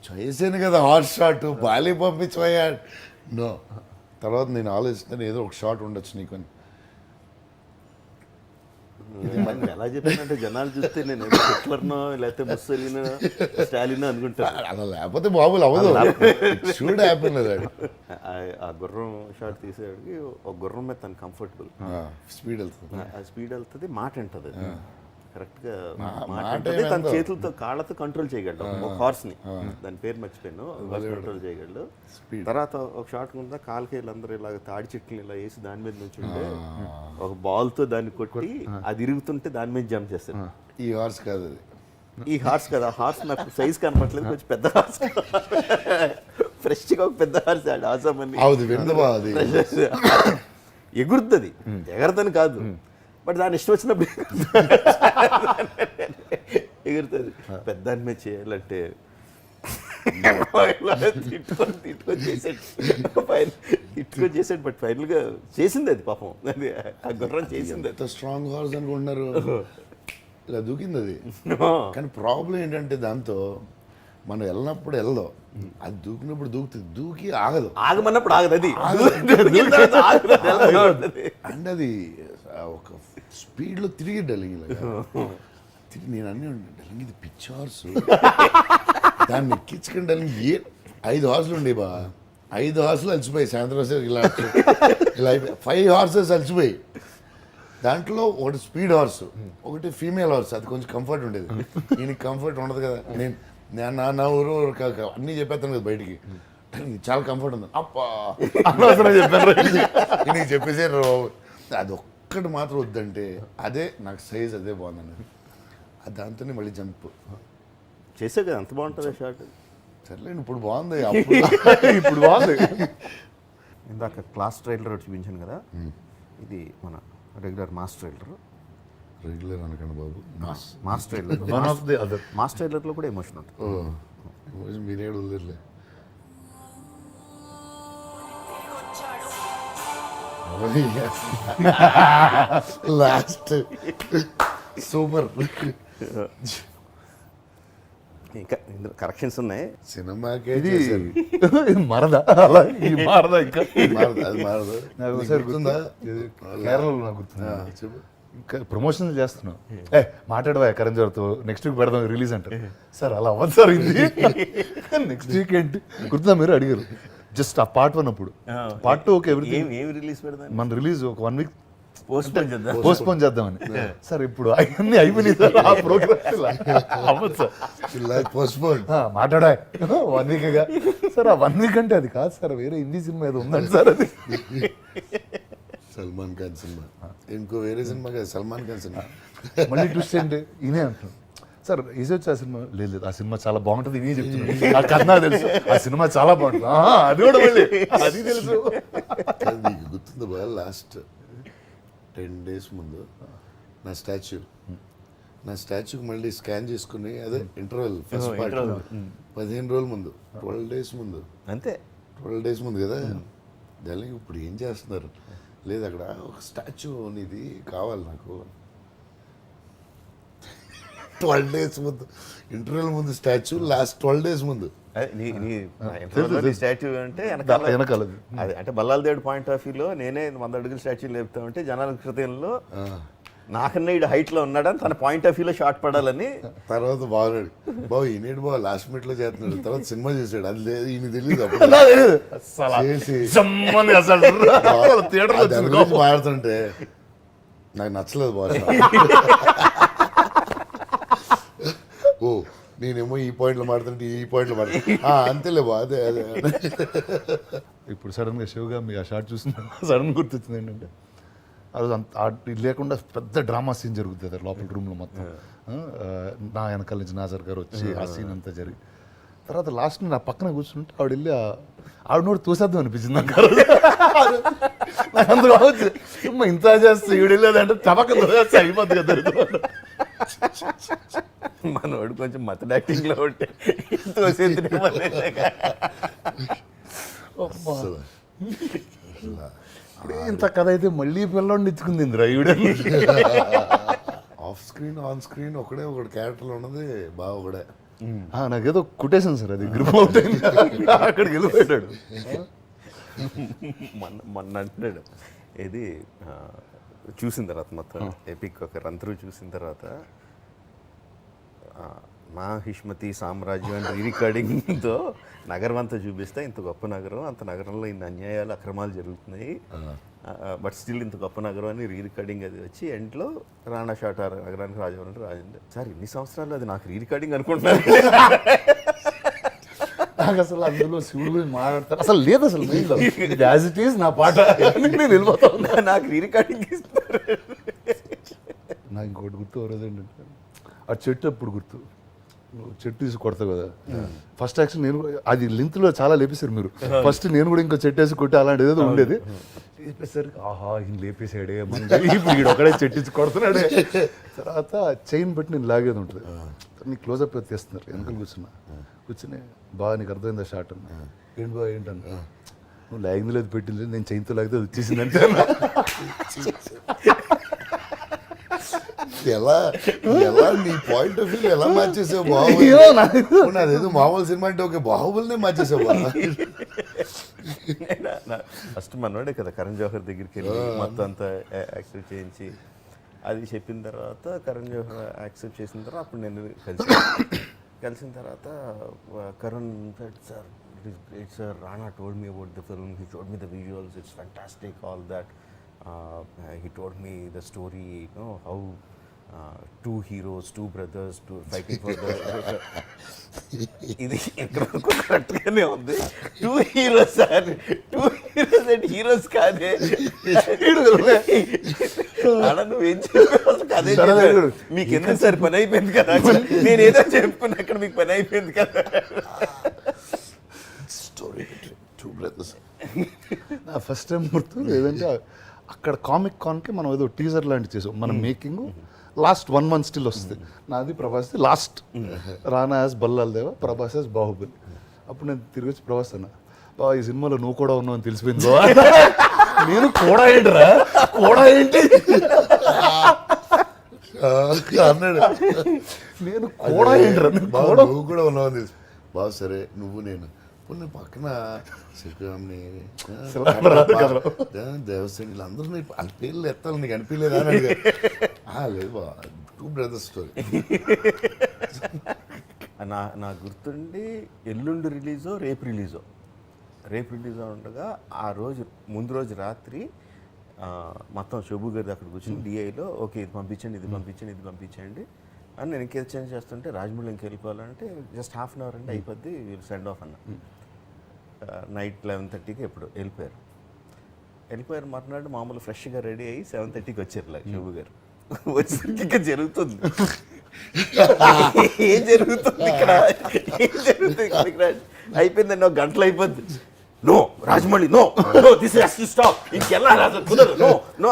Speaker 2: చేసాను కదా హార్స్ షాట్, బాలి పంపించమయ్యా నో. తర్వాత నేను ఆలోచిస్తాను ఏదో ఒక షాట్ ఉండొచ్చు నీకు అని.
Speaker 3: ఎలా చెప్పానంటే జనాలు చూస్తే నేను హిట్లర్నో లేకపోతే ముస్సోలినో స్టాలినో అనుకుంటాను.
Speaker 2: అలా లేకపోతే బాబులు అవ్వదు, షూట్ హ్యాపీ లేదు.
Speaker 3: ఆ గుర్రం షాట్ తీసేవాడికి ఒక గుర్రం మీద తను కంఫర్టబుల్,
Speaker 2: స్పీడ్ వెళ్తుంది,
Speaker 3: ఆ స్పీడ్ వెళ్తుంది, మాట వింటుంది కరెక్ట్గా, మాట వింటుంది. తన చేతులతో కాళ్ళతో కంట్రోల్ చేయగలడు ఒక హార్స్ని, దాని పేరు మర్చిపోయాను, కంట్రోల్ చేయగలడు. తర్వాత ఒక షాట్ ఉందా కాళ్ళకి వీళ్ళందరూ ఇలాగ తాడి చెట్లు ఇలా వేసి దాని మీద నుంచి ఉంటే ఒక బాల్తో దాన్ని కొట్టి అది ఇరుగుతుంటే దాని మీద జంప్ చేస్తాడు.
Speaker 2: ఈ హార్స్ కాదు అది,
Speaker 3: ఈ హార్స్ కదా, హార్స్ నాకు సైజ్ కనపట్లేదు, కొంచెం పెద్ద హార్స్, ఫ్రెష్గా ఒక పెద్ద హార్స్ ఆడు ఆసమని ఎగురుతుంది, ఎగరదని కాదు బట్ దాని ఇష్టం వచ్చినప్పుడు ఎగురుతుంది. పెద్ద దాని మీద చేయాలంటే తిట్టుకొని చేసాడు బట్ ఫైనల్గా చేసింది అది, పాపం అది ఆ గుర్రం చేసింది.
Speaker 2: ఎంత స్ట్రాంగ్ హార్స్ అనుకుంటున్నారు, ఇలా దూకింది అది. కానీ ప్రాబ్లం ఏంటంటే దాంతో మనం వెళ్ళినప్పుడు వెళ్దాం, అది దూకినప్పుడు దూకుతుంది, దూకి
Speaker 3: ఆగమన్నప్పుడు ఆగదు అది,
Speaker 2: అండ్ అది ఒక స్పీడ్లో తిరిగి డల్లింగ్ తిరిగి నేను అన్నీ డల్లింగ్ ఇది పిచ్ హార్స్, దాన్ని ఎక్కించుకుని డల్లింగ్ 5 హార్స్లు ఉండే బా, 5 హార్స్లు అలసిపోయి సాయంత్రం వచ్చేసరికి ఇలా అయిపోయి 5 హార్సెస్ అలసిపోయి. దాంట్లో ఒకటి స్పీడ్ హార్స్, ఒకటి ఫీమేల్ హార్స్, అది కొంచెం కంఫర్ట్ ఉండేది. ఈయనకి కంఫర్ట్ ఉండదు కదా, నేను నా ఊరు అన్నీ చెప్పేస్తాను కదా బయటికి, చాలా కంఫర్ట్ ఉంది అప్పా చెప్పాను నీకు చెప్పేసారు. అది ఒక్కటి మాత్రం వద్దంటే అదే నాకు సైజ్ అదే బాగుందండి, అది దాంతోనే మళ్ళీ జంప్
Speaker 3: చేసే కదా అంత బాగుంటుంది షాట్.
Speaker 2: సర్లేండి ఇప్పుడు బాగుంది,
Speaker 1: ఇప్పుడు బాగుంది.
Speaker 3: ఇందాక క్లాస్ ట్రైలర్ చూపించాను కదా, ఇది మన రెగ్యులర్ మాస్ ట్రైలర్.
Speaker 2: రెగ్యులర్ అనకండి బాబు,
Speaker 3: mass trailer,
Speaker 1: one of the other.
Speaker 3: Mass ట్రైలర్లో కూడా ఎమోషన్ ఉంటుంది.
Speaker 2: ఎమోషన్ మీరేడు వదిలేదులే. Last super.
Speaker 3: ఇంకా కరెక్షన్స్ ఉన్నాయి
Speaker 2: సినిమాకి
Speaker 1: ఇది మరదా అలా ఈ మారదా ఇంకా
Speaker 2: అది మారదు.
Speaker 1: నాకు ఒకసారి గుర్తుందా, కేరళలో నాకు గుర్తుందా,
Speaker 2: చెప్పు.
Speaker 1: ఇంకా ప్రమోషన్ చేస్తున్నాం, మాట్లాడవా కరణ్ జోర్తో నెక్స్ట్ వీక్ పెడదాం రిలీజ్ అంటారు. సార్ అలా అవ్వదు సార్, ఇది నెక్స్ట్ వీక్ ఏంటి గుర్తుందా, మీరు అడిగారు జస్ట్ ఆ పార్ట్ 1 అప్పుడు, పార్ట్ 2 ఓకే ఎవ్రీథింగ్
Speaker 3: రిలీజ్ పెడదాం,
Speaker 1: మన రిలీజ్ ఒక 1 week
Speaker 3: పోస్ట్పోన్
Speaker 1: చేద్దామని. సార్ ఇప్పుడు అన్నీ అయిపోయినాయి సార్, ఆ ప్రోగ్రామ్ అవ్వదు సార్,
Speaker 2: పోస్ట్పోన్
Speaker 1: మాట్లాడా 1 week సార్. ఆ 1 week అంటే అది కాదు సార్, వేరే హిందీ సినిమా ఏదో ఉందండి సార్, అది
Speaker 2: సల్మాన్ ఖాన్ సినిమా, ఇంకో వేరే సినిమా కాదు సల్మాన్ ఖాన్ సినిమా.
Speaker 1: మళ్ళీ ట్విస్ట్ ఏంటి ఈయనే అంటున్నాను సార్, ఈజీ వచ్చి ఆ సినిమా లేదు ఆ సినిమా చాలా బాగుంటుంది, ఇదే చెప్తున్నాను, ఆ కథ నాకు తెలుసు, ఆ సినిమా చాలా బాగుంటుంది, అది కూడా మళ్ళీ అది తెలుసు.
Speaker 2: నీకు గుర్తుంది బాగా లాస్ట్ 10 days ముందు నా స్టాచ్యూకి మళ్ళీ స్కాన్ చేసుకుని అదే ఇంటర్వెల్ ఫస్ట్ పార్ట్ 15 రోజుల ముందు 12 days ముందు
Speaker 3: అంతే,
Speaker 2: 12 days ముందు కదా. దానికి ఇప్పుడు ఏం చేస్తున్నారు, లేదు అక్కడ ఒక స్టాచ్యూ ఇది కావాలి నాకు 12 days ముందు ఇంటర్వ్యూల ముందు స్టాచ్యూ లాస్ట్ 12 days ముందు
Speaker 3: స్టాచ్యూ అంటే
Speaker 1: వెనకాలది
Speaker 3: అది అంటే బల్లాల దేవుడు పాయింట్ ఆఫ్ వ్యూలో నేనే 100 అడుగుల స్టాచ్యూ లేపుతా ఉంటే జనాల హృదయంలో నాకన్నా ఇడు హైట్ లో ఉన్నాడని తన పాయింట్ ఆఫ్ వ్యూలో షార్ట్ పడాలని.
Speaker 2: తర్వాత బాగున్నాడు బాబు ఈనేడు బాబు లాస్ట్ మినిట్ లో చేస్తున్నాడు, తర్వాత సినిమా చేసాడు, అది లేదు ఈయన తెలియదు అప్పుడు మాడుతుంటే నాకు నచ్చలేదు బాగా. ఓ నేనేమో ఈ పాయింట్లో మాడుతుంటే ఈ పాయింట్లో మాడుతుంటే అంతేలే బా అదే అదే.
Speaker 1: ఇప్పుడు సడన్గా శివగా మీ ఆ షార్ట్ చూసిన సడన్ గుర్తొచ్చింది ఏంటంటే ఆ రోజు ఇది లేకుండా పెద్ద డ్రామా సీన్ జరుగుతుంది లోపల రూమ్లో మొత్తం. నా వెనకాల నుంచి నాజర్ గారు వచ్చి ఆ సీన్ అంతా జరిగి తర్వాత లాస్ట్ నా పక్కన కూర్చుంటే ఆవిడ వెళ్ళి ఆవిడ నోడు తోసేద్దాం అనిపించింది నాకు. నాకు అందులో ఇంత చేస్తే ఈవిడ వెళ్ళేదంటే చపక్క తోసేస్తే అయిపోద్ది కదా.
Speaker 3: మనోడు కొంచెం మతడ్ యాక్టింగ్ లో ఉంటే తోసేది
Speaker 1: ఇంత కథ అయితే మళ్ళీ పిల్లోడిని ఇచ్చుకుంది ఇంద్రా ఈవిడ.
Speaker 2: ఆఫ్ స్క్రీన్ ఆన్ స్క్రీన్ ఒకడే ఒకటి క్యారెక్టర్లో ఉన్నది బాగా ఒకడే.
Speaker 1: నాకేదో కుట్టేసాను సార్, అది గ్రిప్ అవుట్ అయింది, అక్కడికి వెళ్ళిపోయాడు.
Speaker 3: మొన్న అంటున్నాడు ఇది చూసిన తర్వాత మొత్తం ఎపిక్ ఒక రన్ త్రూ చూసిన తర్వాత మా హిష్మతి సామ్రాజ్యం అండ్ రికార్డింగ్తో నగరం అంతా చూపిస్తే ఇంత గొప్ప నగరం, అంత నగరంలో ఇన్ని అన్యాయాలు అక్రమాలు జరుగుతున్నాయి, బట్ స్టిల్ ఇంత గొప్ప నగరం అని రికార్డింగ్ అది వచ్చి ఎండ్లో రాణా షాట్ నగరానికి రాజవరం రాజేంద్ర సార్ ఇన్ని సంవత్సరాలు అది నాకు రికార్డింగ్ అనుకుంటున్నాను.
Speaker 1: నాకు అసలు అందులో శివుడు గురించి మాట్లాడతారు అసలు లేదు, అసలు యాజ్ ఇట్ ఈస్ నా పాట నేను వెళ్ళిపోతా ఉన్నా,
Speaker 3: నాకు రికార్డింగ్ ఇస్తారు.
Speaker 1: నాకు ఇంకోటి గుర్తు ఎవరోజు ఏంటంటే ఆ చెట్టు అప్పుడు గుర్తు, చెట్టు తీసి కొడతావు కదా ఫస్ట్ యాక్షన్ నేను అది లింత్లో చాలా లేపేశారు మీరు. ఫస్ట్ నేను కూడా ఇంకో చెట్టు వేసి కొట్టి అలాంటి ఏదో ఉండేది, లేపేసరికి ఆహా ఈయన లేపేసాడే ఇప్పుడు ఈడు ఒకడే చెట్టు ఇచ్చి కొడుతున్నాడే. తర్వాత చైన్ పెట్టి నేను లాగేది ఉంటుంది, నీ క్లోజప్ తీస్తున్నారు వెనకలు కూర్చుని బాగా నీకు అర్థమైందా షార్ట్ అన్న, ఏంటి బాగా ఏంటన్నా నువ్వు లాగింది లేదు పెట్టింది లేదు, నేను చైన్తో లాగితే అది వచ్చేసింది అంటే.
Speaker 2: ఎలా ఎలా నీ పాయింట్ ఆఫ్ వ్యూ ఎలా మార్చేసావు బాహుబలి? అదేదో మామూలు సినిమా అంటే ఓకే, బాహుబలినే మార్చేసావు.
Speaker 3: ఫస్ట్ మనోడే కదా కరణ్ జోహర్ దగ్గరికి వెళ్ళి మొత్తం అంతా యాక్సెప్ట్ చేయించి అది చెప్పిన తర్వాత కరణ్ జోహర్ యాక్సెప్ట్ చేసిన తర్వాత అప్పుడు నేను కలిసిన తర్వాత Karan sir it is great sir, Rana told me about the film, he told me the visuals, it's fantastic all that, he told me the story, no how two heroes, two brothers, fighting for the ఇది ఎక్కడికో కరెక్ట్గానే ఉంది. 2 heroes సార్, 2 heroes అంటే హీరోస్ కాదే. అలా నువ్వేం చెప్పావు కదే, మీకు ఎందుకు సార్ పని అయిపోయింది కదా, నేనేదో చెప్పుకున్నా అక్కడ మీకు పని అయిపోయింది కదా.
Speaker 2: Story 2 brothers.
Speaker 1: నా ఫస్ట్ టైం గుర్తు ఏదంటే అక్కడ కామిక్ కాన్కి మనం ఏదో టీజర్ లాంటివి చేసాం, మనం మేకింగ్ లాస్ట్ 1 month స్టిల్ వస్తుంది. నాది ప్రభాస్ది లాస్ట్, రానా యాజ్ బల్లాల్ దేవ, ప్రభాస్ యాజ్ బాహుబలి. అప్పుడు నేను తిరిగి వచ్చి ప్రభాస్ అన్నా, బాబా ఈ సినిమాలో నువ్వు కూడా ఉన్నావు అని తెలిసిపోయింది బాబా. నేను కూడా ఏంటిరా కూడా ఏంటి
Speaker 2: అన్నాడు,
Speaker 1: నేను కూడా ఏంటిరా
Speaker 2: నువ్వు కూడా ఉన్నావు అని తెలుసు. బాగా సరే నువ్వు నేను పక్కన శ్రీరామ్ని దేవసేన వీళ్ళందరూ వాళ్ళ పేర్లు ఎత్తాలి నీకు అనిపించలేదా అని అడిగారు. లేదు బా 2 brothers స్టోరీ.
Speaker 3: నా గుర్తుండి ఎల్లుండి రిలీజో రేపు రిలీజో ఉండగా ఆ రోజు ముందు రోజు రాత్రి మొత్తం శోభు గారి అక్కడ కూర్చొని డిఐలో ఓకే ఇది పంపించండి ఇది పంపించండి ఇది పంపించండి అని నేను ఇంకేది చేంజ్ చేస్తుంటే రాజమౌళి ఇంక వెళ్ళిపోవాలంటే జస్ట్ హాఫ్ అన్ అవర్ అంటే అయిపోద్ది, వీళ్ళు సెండ్ ఆఫ్ అన్న. నైట్ 11:30కి ఎప్పుడు వెళ్ళిపోయారు. మర్నాడు మామూలు ఫ్రెష్గా రెడీ అయ్యి 7:30కి వచ్చారు శోభు గారు. వచ్చేసరికి ఇంకా జరుగుతుంది, ఏం జరుగుతుంది ఇక్కడ అయిపోయిందండి, ఒక గంటలు అయిపోద్ది. No Rajamouli no this has to stop, ఇంకెలా కుదరదు, నో నో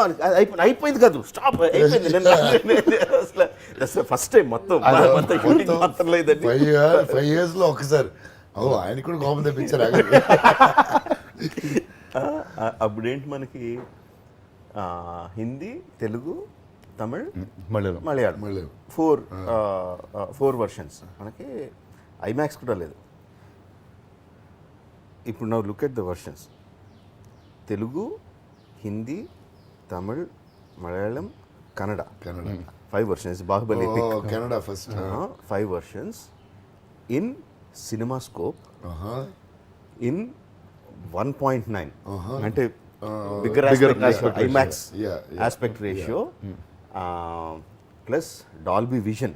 Speaker 3: అయిపోయింది కాదు స్టాప్ అయిపోయింది. అసలు ఫస్ట్ టైం మొత్తం మొత్తం లేదండి
Speaker 2: 5 years లో ఒకసారి ఆయన కూడా కోపం తెప్పించారు.
Speaker 3: అప్పుడేంటి మనకి హిందీ, తెలుగు, తమిళ్,
Speaker 1: మలయాళం.
Speaker 3: Malayalam, four versions. మనకి ఐమాక్స్ కూడా లేదు. ఇప్పుడు now look at the versions. Telugu, Hindi, Tamil, Malayalam, Kannada. 5 versions. Bahubali epic.
Speaker 2: Canada first.
Speaker 3: 5 versions in CinemaScope in 1.9. అంటే bigger aspect IMAX aspect ratio plus Dolby Vision.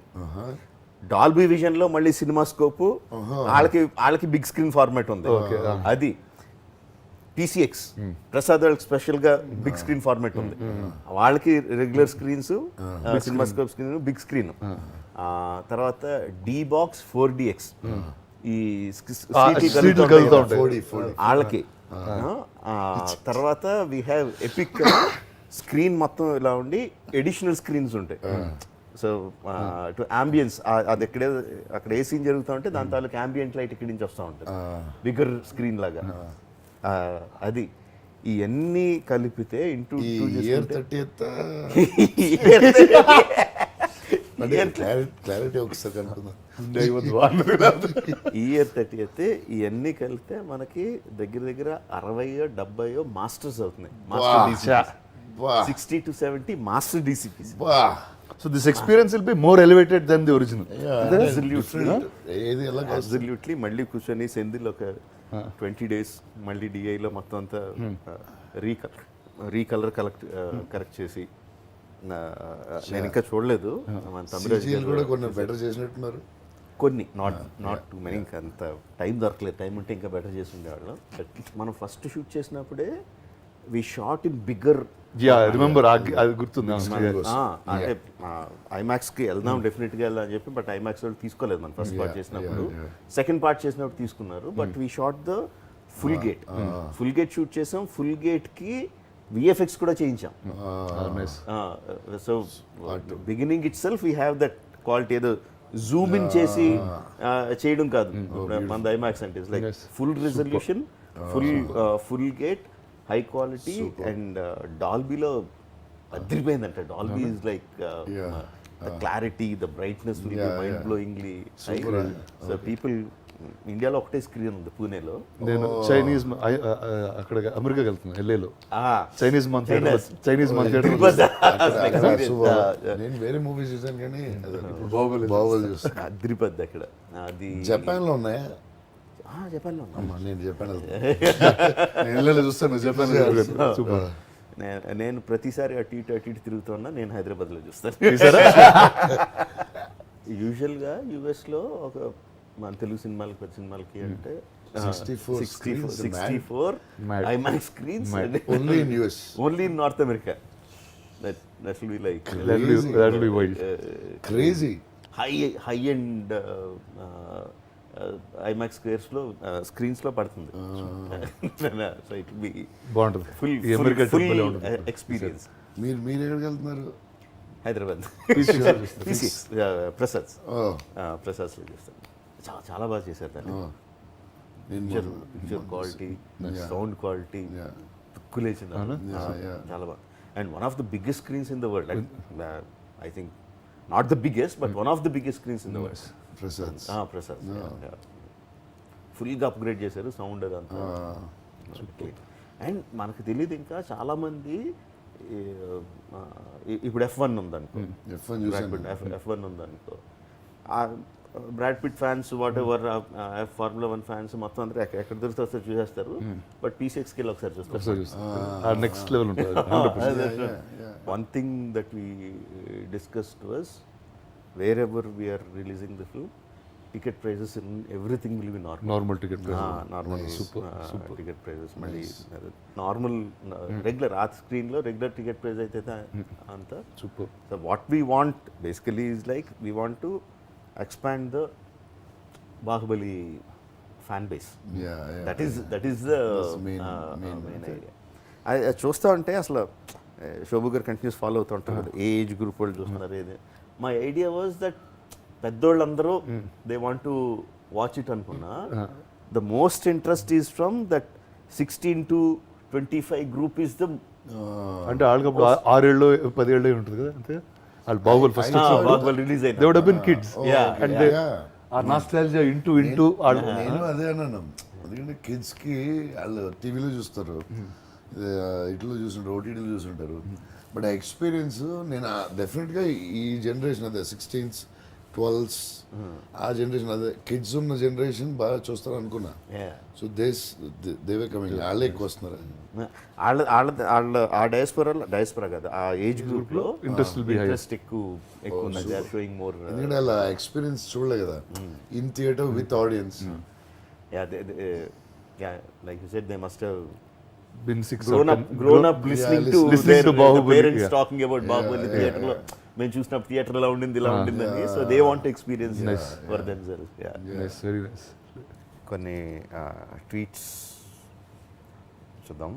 Speaker 3: Dolby vision లో మళ్ళీ సినిమాస్కోప్ వాళ్ళకి బిగ్ స్క్రీన్ ఫార్మాట్ ఉంది. అది PCX ప్రసాద్ వాళ్ళకి స్పెషల్ గా బిగ్ స్క్రీన్ ఫార్మాట్ ఉంది. వాళ్ళకి regular screens, CinemaScope screen, big screen. తర్వాత D-Box 4DX ఈ వాళ్ళకి. తర్వాత వీ హ్యావ్ ఎపిక్ స్క్రీన్ మొత్తం ఇలా ఉండి ఎడిషనల్ స్క్రీన్స్ ఉంటాయి. సో టు అంబియన్స్, అది అక్కడ ఏ సీన్ జరుగుతూ ఉంటే దాని తాలూకు అంబియంట్ లైట్ ఇక్కడి నుంచి వస్తూ ఉంటుంది బిగ్గర్ స్క్రీన్ లాగా. అది ఇవన్నీ కలిపితే ఇంటూ
Speaker 2: క్లారిటీ ఒకసారి
Speaker 3: ఇయర్ 30th ఇవన్నీ కలిపితే మనకి దగ్గర 60-70 మాస్టర్స్ అవుతున్నాయి. Master 60 to 70 master DCPs.
Speaker 1: So this experience will be more elevated than the original.
Speaker 3: Absolutely. మళ్ళీ కూర్చొని సెంధిల్ ఒక 20 days మళ్ళీ డిఐలో మొత్తం అంతా రీకలర్ కరెక్ట్ చేసి, నేను ఇంకా చూడలేదు. కొన్ని నాట్ టూ మెనీ, ఇంకా అంత టైం దొరకలేదు. టైం ఉంటే ఇంకా బెటర్ చేసి ఉండేవాళ్ళం. మనం ఫస్ట్ షూట్ చేసినప్పుడే we shot in bigger.
Speaker 1: Remember, అది గుర్తుంది.
Speaker 3: అంటే ఐమాక్స్కి వెళ్దాం, డెఫినెట్గా వెళ్దాం అని చెప్పి, బట్ ఐమాక్స్ వాళ్ళు తీసుకోలేదు మనం ఫస్ట్ పార్ట్ చేసినప్పుడు. సెకండ్ పార్ట్ చేసినప్పుడు తీసుకున్నారు. But we shot the full gate shoot చేసాం. ఫుల్ గేట్కి VFX కూడా చేయించాం. So beginning itself we have that quality. ఏదో జూమ్ ఇన్ చేసి చేయడం కాదు మన ఐమాక్స్ అంటే. It's like full resolution, full gate, high quality. And డాల్బీలో అదిరిపోయిందంట. Dolby is like the clarity, the brightness will be mind blowingly high. So people, ఇండియాలో ఒకటే స్క్రీన్ ఉంది పూణేలో.
Speaker 1: నేను చైనీస్ అక్కడ అమెరికాకి వెళ్తున్నాను, LAలో చైనీస్ మంత్ థియేటర్.
Speaker 2: నేను వేరే మూవీస్ చూసాను కానీ
Speaker 1: బాహుబలి
Speaker 2: చూస్తాను.
Speaker 3: అదిరిపోద్ది అక్కడ. అది
Speaker 2: జపాన్లో ఉన్నాయా?
Speaker 3: జపాన్లో
Speaker 2: నేను జపాన్
Speaker 1: చూస్తాను. జపాన్
Speaker 3: నేను ప్రతిసారి అటు ఇటు తిరుగుతున్నా. నేను హైదరాబాద్లో చూస్తాను. యూజువల్గా యూఎస్లో ఒక మన తెలుగు సినిమాలకి, పెద్ద సినిమాలకి అంటే 64 IMAX screens only in north America. That will be like
Speaker 1: that will be wild,
Speaker 2: crazy
Speaker 3: high end IMAX screens లో పడుతుంది. సో ఇట్ బి
Speaker 1: బాగుంటుంది,
Speaker 3: ఫుల్ ఎక్స్పీరియన్స్.
Speaker 2: మీరు ఎక్కడికి వెళ్తున్నారు?
Speaker 3: హైదరాబాద్ ప్రసాద్స్ లో చూస్తాను. చాలా బాగా చేశారు దాన్ని. పిక్చర్ క్వాలిటీ, సౌండ్ క్వాలిటీ తుక్కులేసింది. చాలా బాగా. And one of the biggest screens in the world. I think not the biggest, but one of the biggest screens in the world. Prasad ఫుల్గా అప్గ్రేడ్ చేశారు సౌండ్ అదంతా. అండ్ మనకు తెలియదు ఇంకా చాలామంది. ఇప్పుడు F1 ఉందనుకో, F1 ఉందనుకో, Brad Pitt fans, what ever formula 1 fans మొత్తం అందరూ ఎక్కడ దొరుకుతారో చూసేస్తారు. బట్ PCXకి వెళ్ళి ఒకసారి చూస్తారు.
Speaker 1: నెక్స్ట్ లెవెల్ ఉంటుంది.
Speaker 3: One thing that we discussed was wherever we are releasing the film, ticket prices in everything will be normal
Speaker 1: ticket prices.
Speaker 3: Normal super ticket prices. మళ్ళీ నార్మల్ రెగ్యులర్ ఆ స్క్రీన్లో రెగ్యులర్ టికెట్ ప్రైస్ అయితే అంత
Speaker 1: super.
Speaker 3: So what we want basically is like we want to expand the Baahubali fan base. That is the main idea. అది చూస్తూ ఉంటే అసలు శోభు గారు కంటిన్యూస్ ఫాలో అవుతూ ఉంటారు కదా, ఏ ఏజ్ గ్రూప్ వాళ్ళు చూస్తున్నారు. ఏది మై ఐడియా వాజ్ దట్ పెద్దోళ్ళందరూ they want to watch it అనుకున్నా. The most interest is from that 16 to 25 group is the
Speaker 1: అంటే వాళ్ళకి అప్పుడు 6 ఏళ్ళు 10 ఏళ్ళు ఉంటుంది కదా అంతే. వాళ్ళు Baahubali first
Speaker 3: Baahubali release
Speaker 1: they would have been kids అంటే ఆ నాస్టాలజియా ఇంటూ వాళ్ళు.
Speaker 2: నేను అదే అన్నాను, ఎందుకంటే కిడ్స్కి వాళ్ళు టీవీలో చూస్తారు, ఇట్లో చూస్తుంటారు, ఓటీటీలో చూస్తుంటారు. బట్ ఆ ఎక్స్పీరియన్స్ నేను డెఫినెట్గా ఈ జనరేషన్ అదే 16s 12s ఆ జనరేషన్ అదే కిడ్స్ ఉన్న జనరేషన్ బాగా చూస్తారు అనుకున్నా. సో దేవే కమింగ్ వాళ్ళే ఎక్కువ వస్తున్నారు.
Speaker 3: వాళ్ళ ఆ డయాస్పోరా కదా ఆ ఏజ్ గ్రూప్ లో ఇంట్రెస్ట్ ఎక్కువ ఉన్నది. దే ఆర్ షోయింగ్ మోర్,
Speaker 2: ఎందుకంటే అలా ఎక్స్పీరియన్స్ చూడలే కదా in theatre with audience.
Speaker 3: Like you said they must have
Speaker 1: been 6
Speaker 3: grown up listening to their
Speaker 1: Bahubali,
Speaker 3: parents talking about Bahubali theatre లో మేము చూసినప్పుడు థియేటర్ ఇలా ఉండిందని. So they want experience for themselves.
Speaker 1: nice, very nice.
Speaker 3: కొన్ని ట్వీట్స్ చూద్దాం.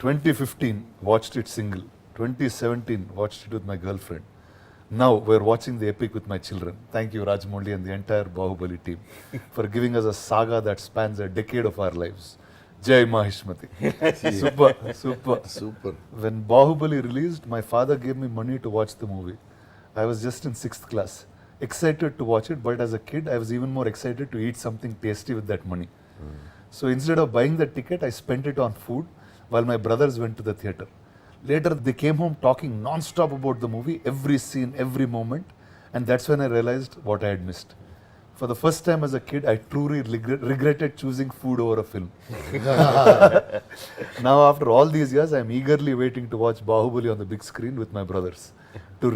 Speaker 1: 2015 watched it single. 2017 watched it with my girlfriend. Now we're watching the epic with my children. Thank you Rajamouli and the entire Bahubali team for giving us a saga that spans a decade of our lives. Jai Mahishmati. Super. When Bahubali released, my father gave me money to watch the movie. I was just in 6th class. Excited to watch it, but as a kid, I was even more excited to eat something tasty with that money. So instead of buying the ticket, I spent it on food while my brothers went to the theater. Later, they came home talking non-stop about the movie, every scene, every moment. And that's when I realized what I had missed. For the first time as a kid, I truly regretted choosing food over a film. Now, after all these years, I am eagerly waiting to watch Bahubali on the big screen with my brothers to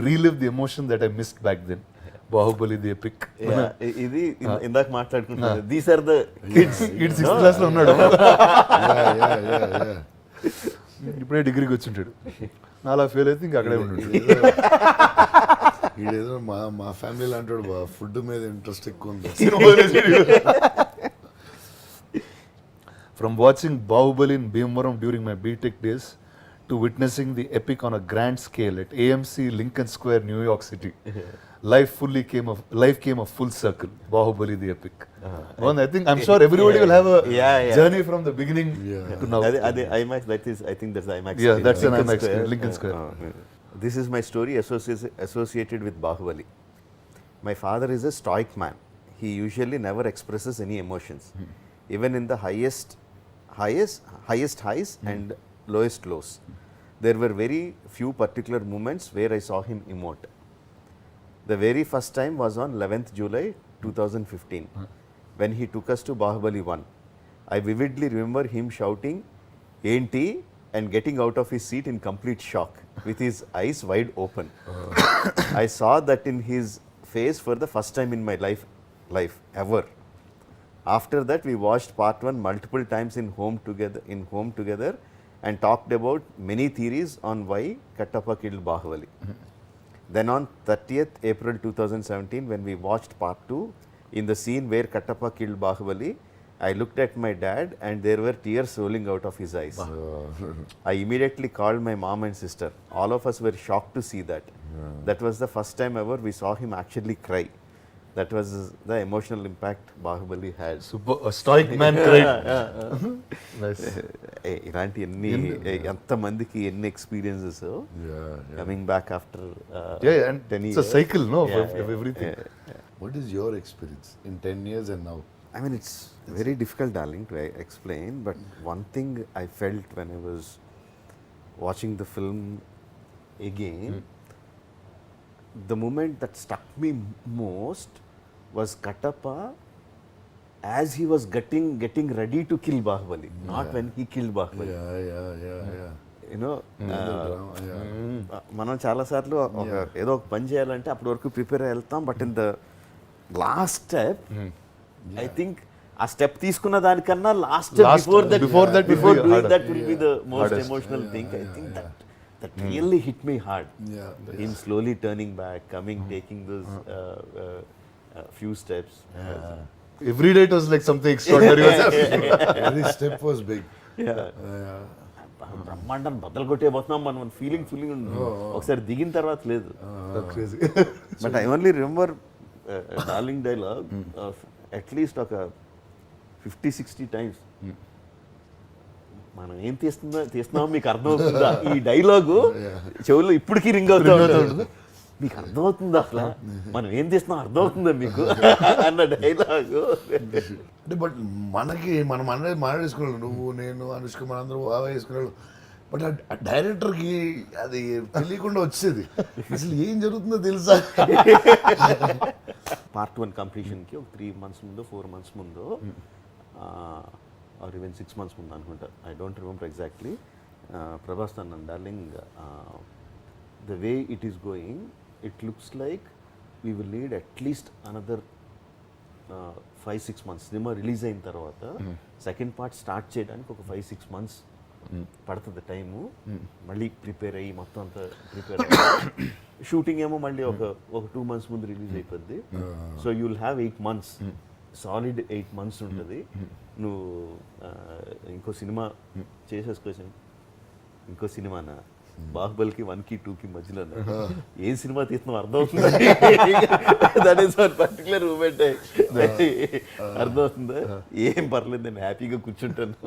Speaker 1: relive the emotion that I missed back then. Bahubali the epic.
Speaker 3: ఇది ఇందాక మాట్లాడుకుంటున్నాను. These are the kids.
Speaker 1: It 6th class లో ఉన్నాడు. ఇప్పుడే డిగ్రీకి వచ్చింటాడు. నాలా ఫెయిల్ అయితే ఇంకా అక్కడే ఉన్నాడు.
Speaker 2: ఈడేదో మా ఫ్యామిలీ లాంటి ఫుడ్ మీద ఇంట్రెస్ట్ ఎక్కువ ఉంది.
Speaker 1: From watching Bahubali in Bhimavaram during my BTech days to witnessing the epic on a grand scale at AMC Lincoln Square, New York City, life came a full circle. Bahubali the epic. One, I'm sure everybody will have a journey from the beginning to now.
Speaker 3: అదే IMAX, I think that's the IMAX.
Speaker 1: Yeah, that's an IMAX screen, Lincoln Square.
Speaker 3: This is my story associated with Bahubali. My father is a stoic man. He usually never expresses any emotions, even in the highest highs and lowest lows. There were very few particular moments where I saw him emote. The very first time was on 11th July 2015 when he took us to Bahubali 1. I vividly remember him shouting, "Enti?" and getting out of his seat in complete shock with his eyes wide open. I saw that in his face for the first time in my life ever. After that, we watched part 1 multiple times in home together and talked about many theories on why Kattappa killed Bahubali. Then on 30th April 2017, when we watched part 2, in the scene where Kattappa killed Bahubali, I looked at my dad and there were tears rolling out of his eyes. I immediately called my mom and sister. All of us were shocked to see that. That was the first time ever we saw him actually cry. That was the emotional impact Bahubali had.
Speaker 1: Super, a stoic man cried. Nice.
Speaker 3: ఇలాంటి ఎంతమందికి ఎన్ని experiences coming back after
Speaker 1: 10 years. It's a cycle, no, of everything.
Speaker 2: What is your experience in 10 years and now?
Speaker 3: I mean, it's very difficult, darling, to explain, but one thing I felt when I was watching the film again, the moment that struck me most was Kattappa as he was getting ready to kill Bahubali, not when he killed Bahubali.
Speaker 2: Yeah.
Speaker 3: You know, మనం చాలాసార్లు ఏదో ఒక పని చేయాలంటే అప్పటి వరకు ప్రిపేర్ అయ్యి వెళ్తాం, but in the last step I think ఆ స్టెప్ తీసుకున్న దానికన్నా last before doing that will be the most emotional thing. I think that really hit me hard. Him slowly turning back, taking those few steps.
Speaker 1: Every day it was like something extraordinary was happening.
Speaker 2: Every step was big.
Speaker 3: బ్రహ్మాండం బద్దలు కొట్టేపోతున్నాం మనం ఫీలింగ్ ఒకసారి దిగిన తర్వాత లేదు. But I only remember darling dialogue at least ఒక 50-60 times. మనం ఏం తీస్తున్నామో మీకు అర్థమవుతుందా, ఈ డైలాగు చెవుల్లో ఇప్పటికీ రింగ్ అవుతూ ఉంటుంది. మీకు అర్థమవుతుందా అసలు మనం ఏం తీస్తున్నాం అర్థమవుతుందా మీకు అన్న డైలాగు.
Speaker 2: అంటే బట్ మనకి మనం మాట్లాడేసుకున్నాడు, నువ్వు నేను అనుష్క మనందరూ బాగా వేసుకున్నాడు. బట్ ఆ డైరెక్టర్కి అది తెలియకుండా వచ్చేది, అసలు ఏం జరుగుతుందో తెలుసా.
Speaker 3: పార్ట్ 1 కంప్లీషన్కి ఒక 3 months ముందు 4 months ముందు ఆర్ ఈవెన్ 6 months ముందు అనుకుంటా, I don't remember exactly, Prabhas అన్నాను darling, the way it is going it looks like we will need at least another 5-6 months. సినిమా రిలీజ్ అయిన తర్వాత సెకండ్ పార్ట్ స్టార్ట్ చేయడానికి ఒక 5-6 months పడుతుంది టైము. మళ్ళీ ప్రిపేర్ అయ్యి మొత్తం అంతా ప్రిపేర్ అయ్యి షూటింగ్ ఏమో మళ్ళీ ఒక 2 months ముందు రిలీజ్ అయిపోద్ది. So you will have 8 months, solid 8 months ఉంటుంది. నువ్వు ఇంకో సినిమా చేసేసుకోవచ్చు. ఇంకో సినిమానా బాహుబలికి 1కి 2కి మధ్యలో ఏం సినిమా తీస్తున్నావు అర్థమవుతుందా, that is one particular moment. అర్థమవుతుందా, ఏం పర్లేదు నేను హ్యాపీగా కూర్చుంటాను,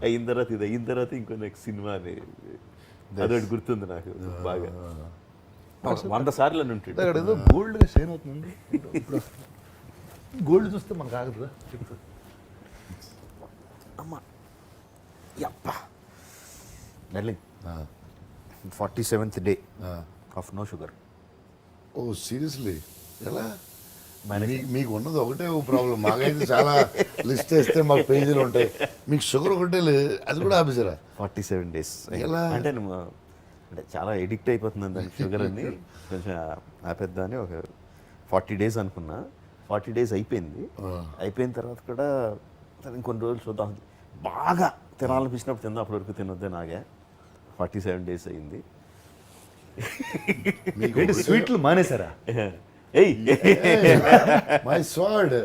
Speaker 3: అయిన తర్వాత ఇది అయిన తర్వాత ఇంకో నెక్స్ట్ సినిమా అని అదొకటి గుర్తుంది నాకు బాగా. 100 సార్లు అని ఉంటుంది.
Speaker 1: అక్కడ ఏదో గోల్డ్గా షైన్ అవుతుంది. గోల్డ్ చూస్తే మనకు ఆగదురా.
Speaker 3: అమ్మా యప్ప darling, 47th day of no sugar.
Speaker 2: Oh seriously, ఎలా మీకు ఉన్నది ఒకటే ప్రాబ్లం, మాకైతే చాలా లిస్ట్ వేస్తే మాకు పేజీలు ఉంటాయి, మీకు షుగర్ ఒకటే అది కూడా ఆపేసారా?
Speaker 3: 47 days.
Speaker 2: ఎలా
Speaker 3: అంటే అంటే చాలా ఎడిక్ట్ అయిపోతుంది దానికి షుగర్ అని, కొంచెం ఆపేద్దా అని ఒక 40 days అనుకున్నా. 40 days అయిపోయింది. అయిపోయిన తర్వాత కూడా ఇంకొన్ని రోజులు చూద్దాం, బాగా తినాలనిపించినప్పుడు తిందాం, అప్పటి వరకు తినొద్దే నాగే. 47 days అయింది.
Speaker 1: స్వీట్లు మానేశారా?
Speaker 2: మై స్వాడ్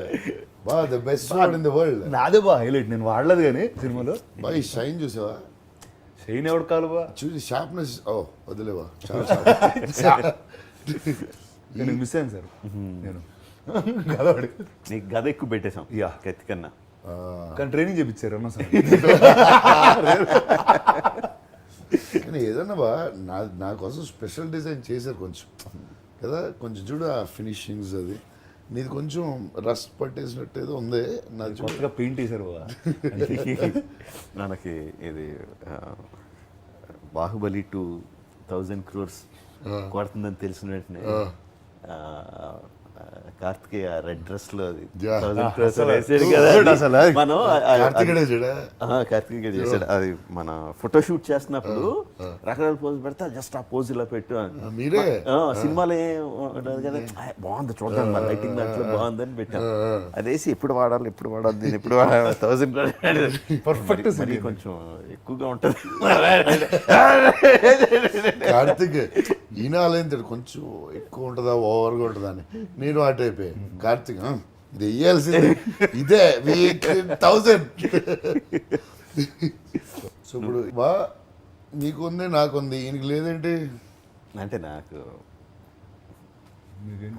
Speaker 2: బా, the best squad in the world.
Speaker 1: నాదే బా హైలైట్, నేను వాడలేదు కానీ సినిమాలో.
Speaker 2: బా ఈ షైన్ చూసావా?
Speaker 1: షైన్ ఎవడు కాలు బా,
Speaker 2: చూసి షార్ప్నెస్. ఓ వదిలేవా, చాలా
Speaker 1: నేను మిస్ అయ్యాను సార్. నేను గదవాడి
Speaker 3: నీకు గద ఎక్కువ పెట్టేశాం కత్తి కన్నా,
Speaker 1: కానీ ట్రైనింగ్ చేయించారు అన్న సార్.
Speaker 2: కానీ ఏదన్నా బా నా కోసం స్పెషల్ డిజైన్ చేశారు కొంచెం కదా, కొంచెం చూడు ఆ ఫినిషింగ్స్, అది నీది కొంచెం రస్ట్ పట్టేసినట్టు ఏదో ఉంది, నాది
Speaker 1: కొత్తగా పెయింట్ వేశారు బా.
Speaker 3: మనకి ఇది బాహుబలి 2000 crores కొడుతుందని తెలిసిన వెంటనే కార్తికేయ రెడ్ డ్రెస్ లో 1000 crores వేసాడు కదా. మనం కార్తికేయ చేశాడు అది. మన ఫోటో షూట్ చేస్తున్నప్పుడు రకరకాల పోజ్ పెడితే జస్ట్ ఆ పోజ్ ఇలా పెట్టు,
Speaker 2: మీరే
Speaker 3: సినిమాలో ఏం ఉండదు కదా, బాగుంది చూద్దాం లైటింగ్ దాంట్లో బాగుందని పెట్టాం. అదేసి ఎప్పుడు వాడాలి దీన్ని ఎప్పుడు వాడాలి, 1000 crores
Speaker 1: పర్ఫెక్ట్.
Speaker 3: మరి కొంచెం ఎక్కువగా ఉంటుంది
Speaker 2: కార్తిక్. ఈయన అలైంది కొంచెం ఎక్కువ ఉంటుందా ఓవర్గా ఉంటుందా అని, నేను ఆ టైపే. కార్తిక్ ఇది వేయాల్సింది ఇదే 1000. సో ఇప్పుడు బా నీకుంది నాకుంది, ఈయనకి లేదేంటి
Speaker 3: అంటే నాకు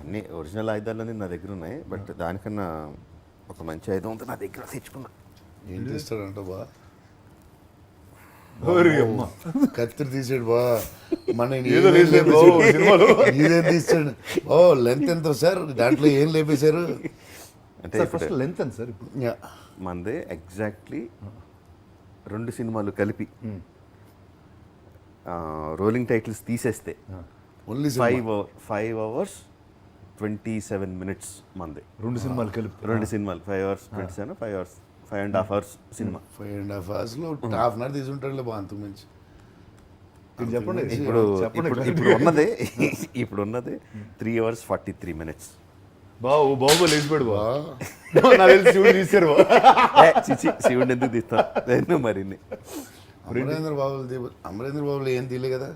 Speaker 3: అన్ని ఒరిజినల్ ఆయుధాలన్నీ నా దగ్గర ఉన్నాయి, బట్ దానికన్నా ఒక మంచి ఆయుధం ఉంది నా దగ్గర, తెచ్చుకున్నా.
Speaker 2: ఏం చేస్తాడంట బా?
Speaker 1: అమ్మ
Speaker 2: కత్తిరి తీసాడు బా, మన
Speaker 1: సినిమాలో
Speaker 2: తీసాడు. ఓ లెంత్ ఎంత సార్ దాంట్లో ఏం లేపేశారు?
Speaker 3: అంటే
Speaker 1: ఫస్ట్ లెంత్ ఎంత సార్ ఇప్పుడు?
Speaker 3: మనది ఎగ్జాక్ట్లీ 2 సినిమాలు కలిపి రోలింగ్ టైటిల్స్ తీసేస్తే
Speaker 2: ఓన్లీ
Speaker 3: 5 hours 27 minutes మంది.
Speaker 1: 2 సినిమాలు కలిపి
Speaker 3: 2 సినిమాలు 5 hours 27, 5 hours 5.5 hours cinema.
Speaker 2: 5.5 hours లో హాఫ్ అన్ అవర్ తీసుంటాడులే బా, అంతకు మించి.
Speaker 1: చెప్పండి.
Speaker 3: ఇప్పుడు ఉన్నది 3 hours 43 minutes.
Speaker 1: బాబు లేచిపోయాడు బా, నాకు తెలిసి శివుడు తీశారు బా.
Speaker 3: శివుడు ఎందుకు తీస్తాను మరి.
Speaker 2: అమరేంద్ర బాబులు ఏం తీయలే కదా.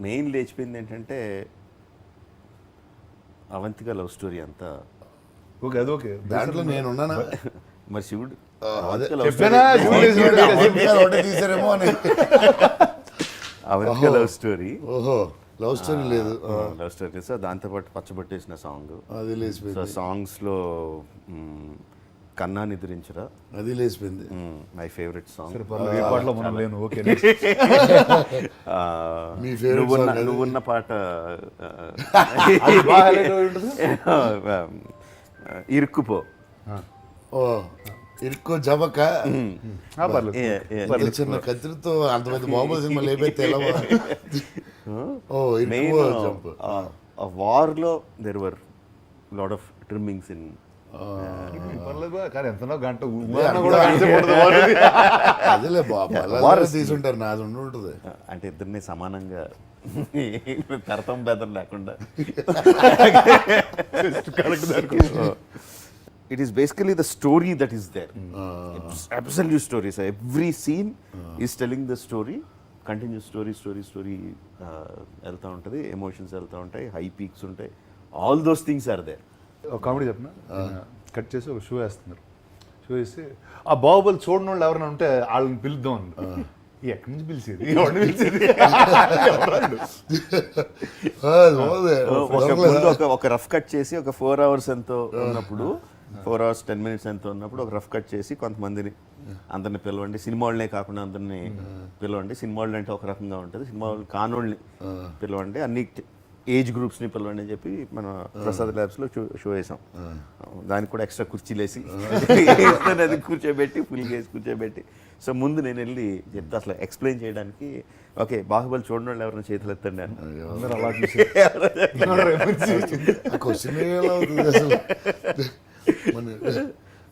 Speaker 3: మెయిన్ లేచిపోయింది ఏంటంటే అవంతిక లవ్ స్టోరీ అంతా.
Speaker 1: ఓకే అది ఓకే,
Speaker 2: దాంట్లో నేను ఉన్నానా
Speaker 3: మరి శివుడు
Speaker 2: తీసారేమో అని.
Speaker 3: Avantika love story.
Speaker 2: ఓహో లవ్ స్టోరీ లేదు.
Speaker 3: Love story. సో దాంతోపాటు పచ్చబొట్టేసిన సాంగ్
Speaker 2: అది లేచిపోయింది.
Speaker 3: సో సాంగ్స్లో కన్నా నిద్రించరా
Speaker 2: అది లేచిపోయింది.
Speaker 3: My favourite song.
Speaker 1: ఏ పాటలో మనం లేను. ఓకే.
Speaker 2: మీ ఫేవరెట్ సాంగ్
Speaker 3: నువ్వున్న పాట ఇరుక్కుపో.
Speaker 2: ఓ ఇరుక్కో జబక.
Speaker 1: పర్లేదు.
Speaker 2: చిన్న కత్తిరితో అంత పెద్ద బాహుబలి సినిమా లేపైతే ఎలా? ఓ ఇరుక్కో జంప్.
Speaker 3: వార్లో there were lot of trimmings in.
Speaker 1: పర్లేదు కానీ ఎంతనో గంట
Speaker 2: అదేలే బాబు తీసుంటారు, నాది ఉంటుంది.
Speaker 3: అంటే ఇద్దరిని సమానంగా తరతం బెదం లేకుండా. It is basically the story that is there. It's absolute story. So every scene is telling the story. Continuous story. వెళ్తూ ఉంటుంది, ఎమోషన్స్ వెళ్తూ ఉంటాయి, హై పీక్స్ ఉంటాయి. All those things are there.
Speaker 1: ఒక కామెడీ చెప్పిన కట్ చేసి ఒక షో వేస్తున్నారు. షో వేసి ఆ బాహుబలి చూడని వాళ్ళు ఎవరైనా ఉంటే వాళ్ళని పిలుద్దాం అని. ఎక్కడి నుంచి పిలిచేది, ఎవరిని పిలిచేది?
Speaker 3: ఒక రఫ్ కట్ చేసి ఒక 4 hours ఎంతో ఉన్నప్పుడు, 4 hours 10 minutes ఎంతో ఉన్నప్పుడు ఒక రఫ్ కట్ చేసి కొంతమందిని అందరిని పిలవండి. సినిమా వాళ్ళనే కాకుండా అందరినీ పిలవండి. సినిమా వాళ్ళు అంటే ఒక రకంగా ఉంటుంది, సినిమా వాళ్ళు కానోళ్ళని పిలవండి, అన్ని ఏజ్ గ్రూప్స్ని పిలవండి అని చెప్పి మన ప్రసాద్ ల్యాబ్స్లో షో వేసాం. దానికి కూడా ఎక్స్ట్రా కుర్చీలు వేసి అది కూర్చోబెట్టి ఫుల్ వేసి కూర్చోబెట్టి. సో ముందు నేను వెళ్ళి చెప్తా అసలు ఎక్స్ప్లెయిన్ చేయడానికి. ఓకే, బాహుబలి చూడని వాళ్ళు ఎవరైనా చేతులు ఎత్తండి అని.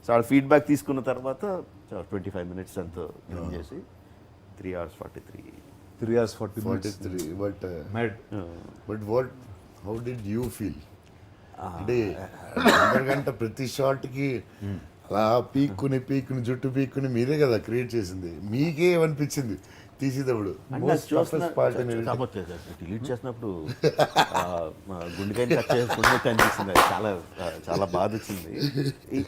Speaker 3: సో వాళ్ళ ఫీడ్బ్యాక్ తీసుకున్న తర్వాత 25 minutes ఎంతో చేసి 3 hours 43.
Speaker 1: 3 hours 40 minutes.
Speaker 2: But what how did you feel? అంటే గంట ప్రతి షాట్కి అలా పీక్కుని జుట్టు పీక్కుని మీరే కదా క్రియేట్ చేసింది. మీకే ఏమనిపించింది తీసేటప్పుడు?
Speaker 3: డిలీట్ చేసినప్పుడు గుండెకాయని కట్ చేసుకుంటే అనిపిస్తుంది. అది చాలా చాలా బాధ వచ్చింది.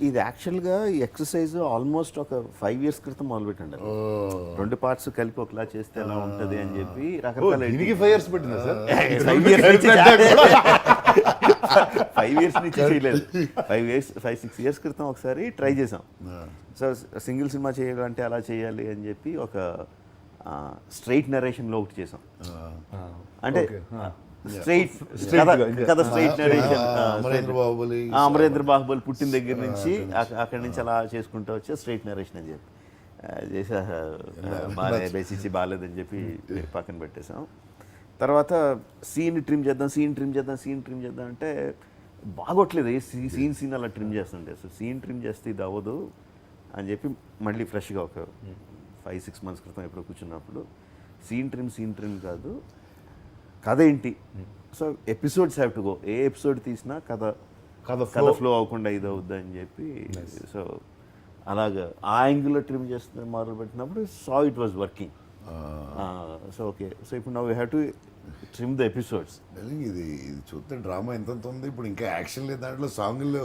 Speaker 3: ఇది యాక్చువల్గా ఈ ఎక్సర్సైజ్ ఆల్మోస్ట్ ఒక 5 years క్రితం మొదలుపెట్టండి. 2 parts కలిపి ఒకలా చేస్తే ఎలా ఉంటుంది అని చెప్పి రకరకాల
Speaker 1: 5 years పెట్టిందా సార్?
Speaker 3: 5 years నుంచి చేయలేదు. 5-6 years క్రితం ఒకసారి ట్రై చేసాం. సో సింగిల్ సినిమా చేయాలంటే అలా చేయాలి అని చెప్పి ఒక స్ట్రైట్ నరేషన్లో ఒకటి చేసాం. అంటే స్ట్రైట్ నరేషన్. అమరేంద్ర బాహుబలి పుట్టిన దగ్గర నుంచి అక్కడి నుంచి అలా చేసుకుంటూ వచ్చే స్ట్రైట్ నరేషన్ అని చెప్పి చేసా. బేసిచ్చి బాగాలేదని చెప్పి పక్కన పెట్టేసాం. తర్వాత సీన్ ట్రిమ్ చేద్దాం అంటే బాగోట్లేదు. సీన్ అలా ట్రిమ్ చేస్తుంటే సో సీన్ ట్రిమ్ చేస్తే ఇది అవ్వదు అని చెప్పి మళ్ళీ ఫ్రెష్గా ఒక 5-6 months క్రితం ఎప్పుడు కూర్చున్నప్పుడు సీన్ ట్రిమ్ కాదు, కథ ఏంటి. So episodes have to go. A episode తీసినా కథ ఫ్లో అవ్వకుండా ఇది అవుద్ది అని చెప్పి. సో అలాగా ఆ యాంగిల్లో ట్రిమ్ చేస్తున్న మొదలు పెట్టినప్పుడు it was working. So okay, so ఇప్పుడు now we have to trim the episodes.
Speaker 2: ఇది చూస్తే డ్రామా ఎంత ఉంది. ఇప్పుడు ఇంకా యాక్షన్ లేదు దాంట్లో, సాంగ్లో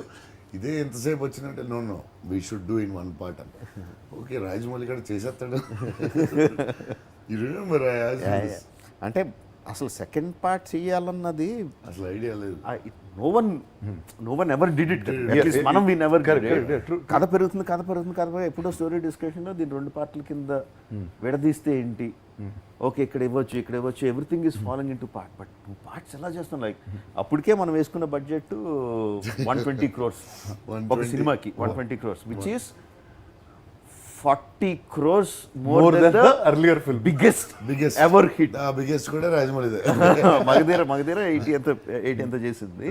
Speaker 2: ఇదే ఎంతసేపు వచ్చినట్టే. No we should do in 1 part. Okay, Rajamouli garu చేసేస్తాడు.
Speaker 3: అంటే అసలు సెకండ్ పార్ట్ చేయాలన్నది
Speaker 2: అసలు ఐడియా లేదు.
Speaker 3: No one ever did it. మనం వీ నెవర్. కథ పెరుగుతుంది. ఎప్పుడో స్టోరీ డిస్కషన్లో దీని 2 parts కింద విడదీస్తే ఏంటి, ఓకే ఇక్కడ ఇవ్వచ్చు everything is following in to part. But 2 parts ఎలా చేస్తాం? లైక్ అప్పటికే మనం వేసుకున్న బడ్జెట్ 120 crores ఒక సినిమాకి. 120 crores which is 40 crores more than the
Speaker 1: earlier film.
Speaker 3: biggest ever hit.
Speaker 2: Biggest కూడా రాజమౌళిదే.
Speaker 3: మగధీర 80 ఎంత చేసింది.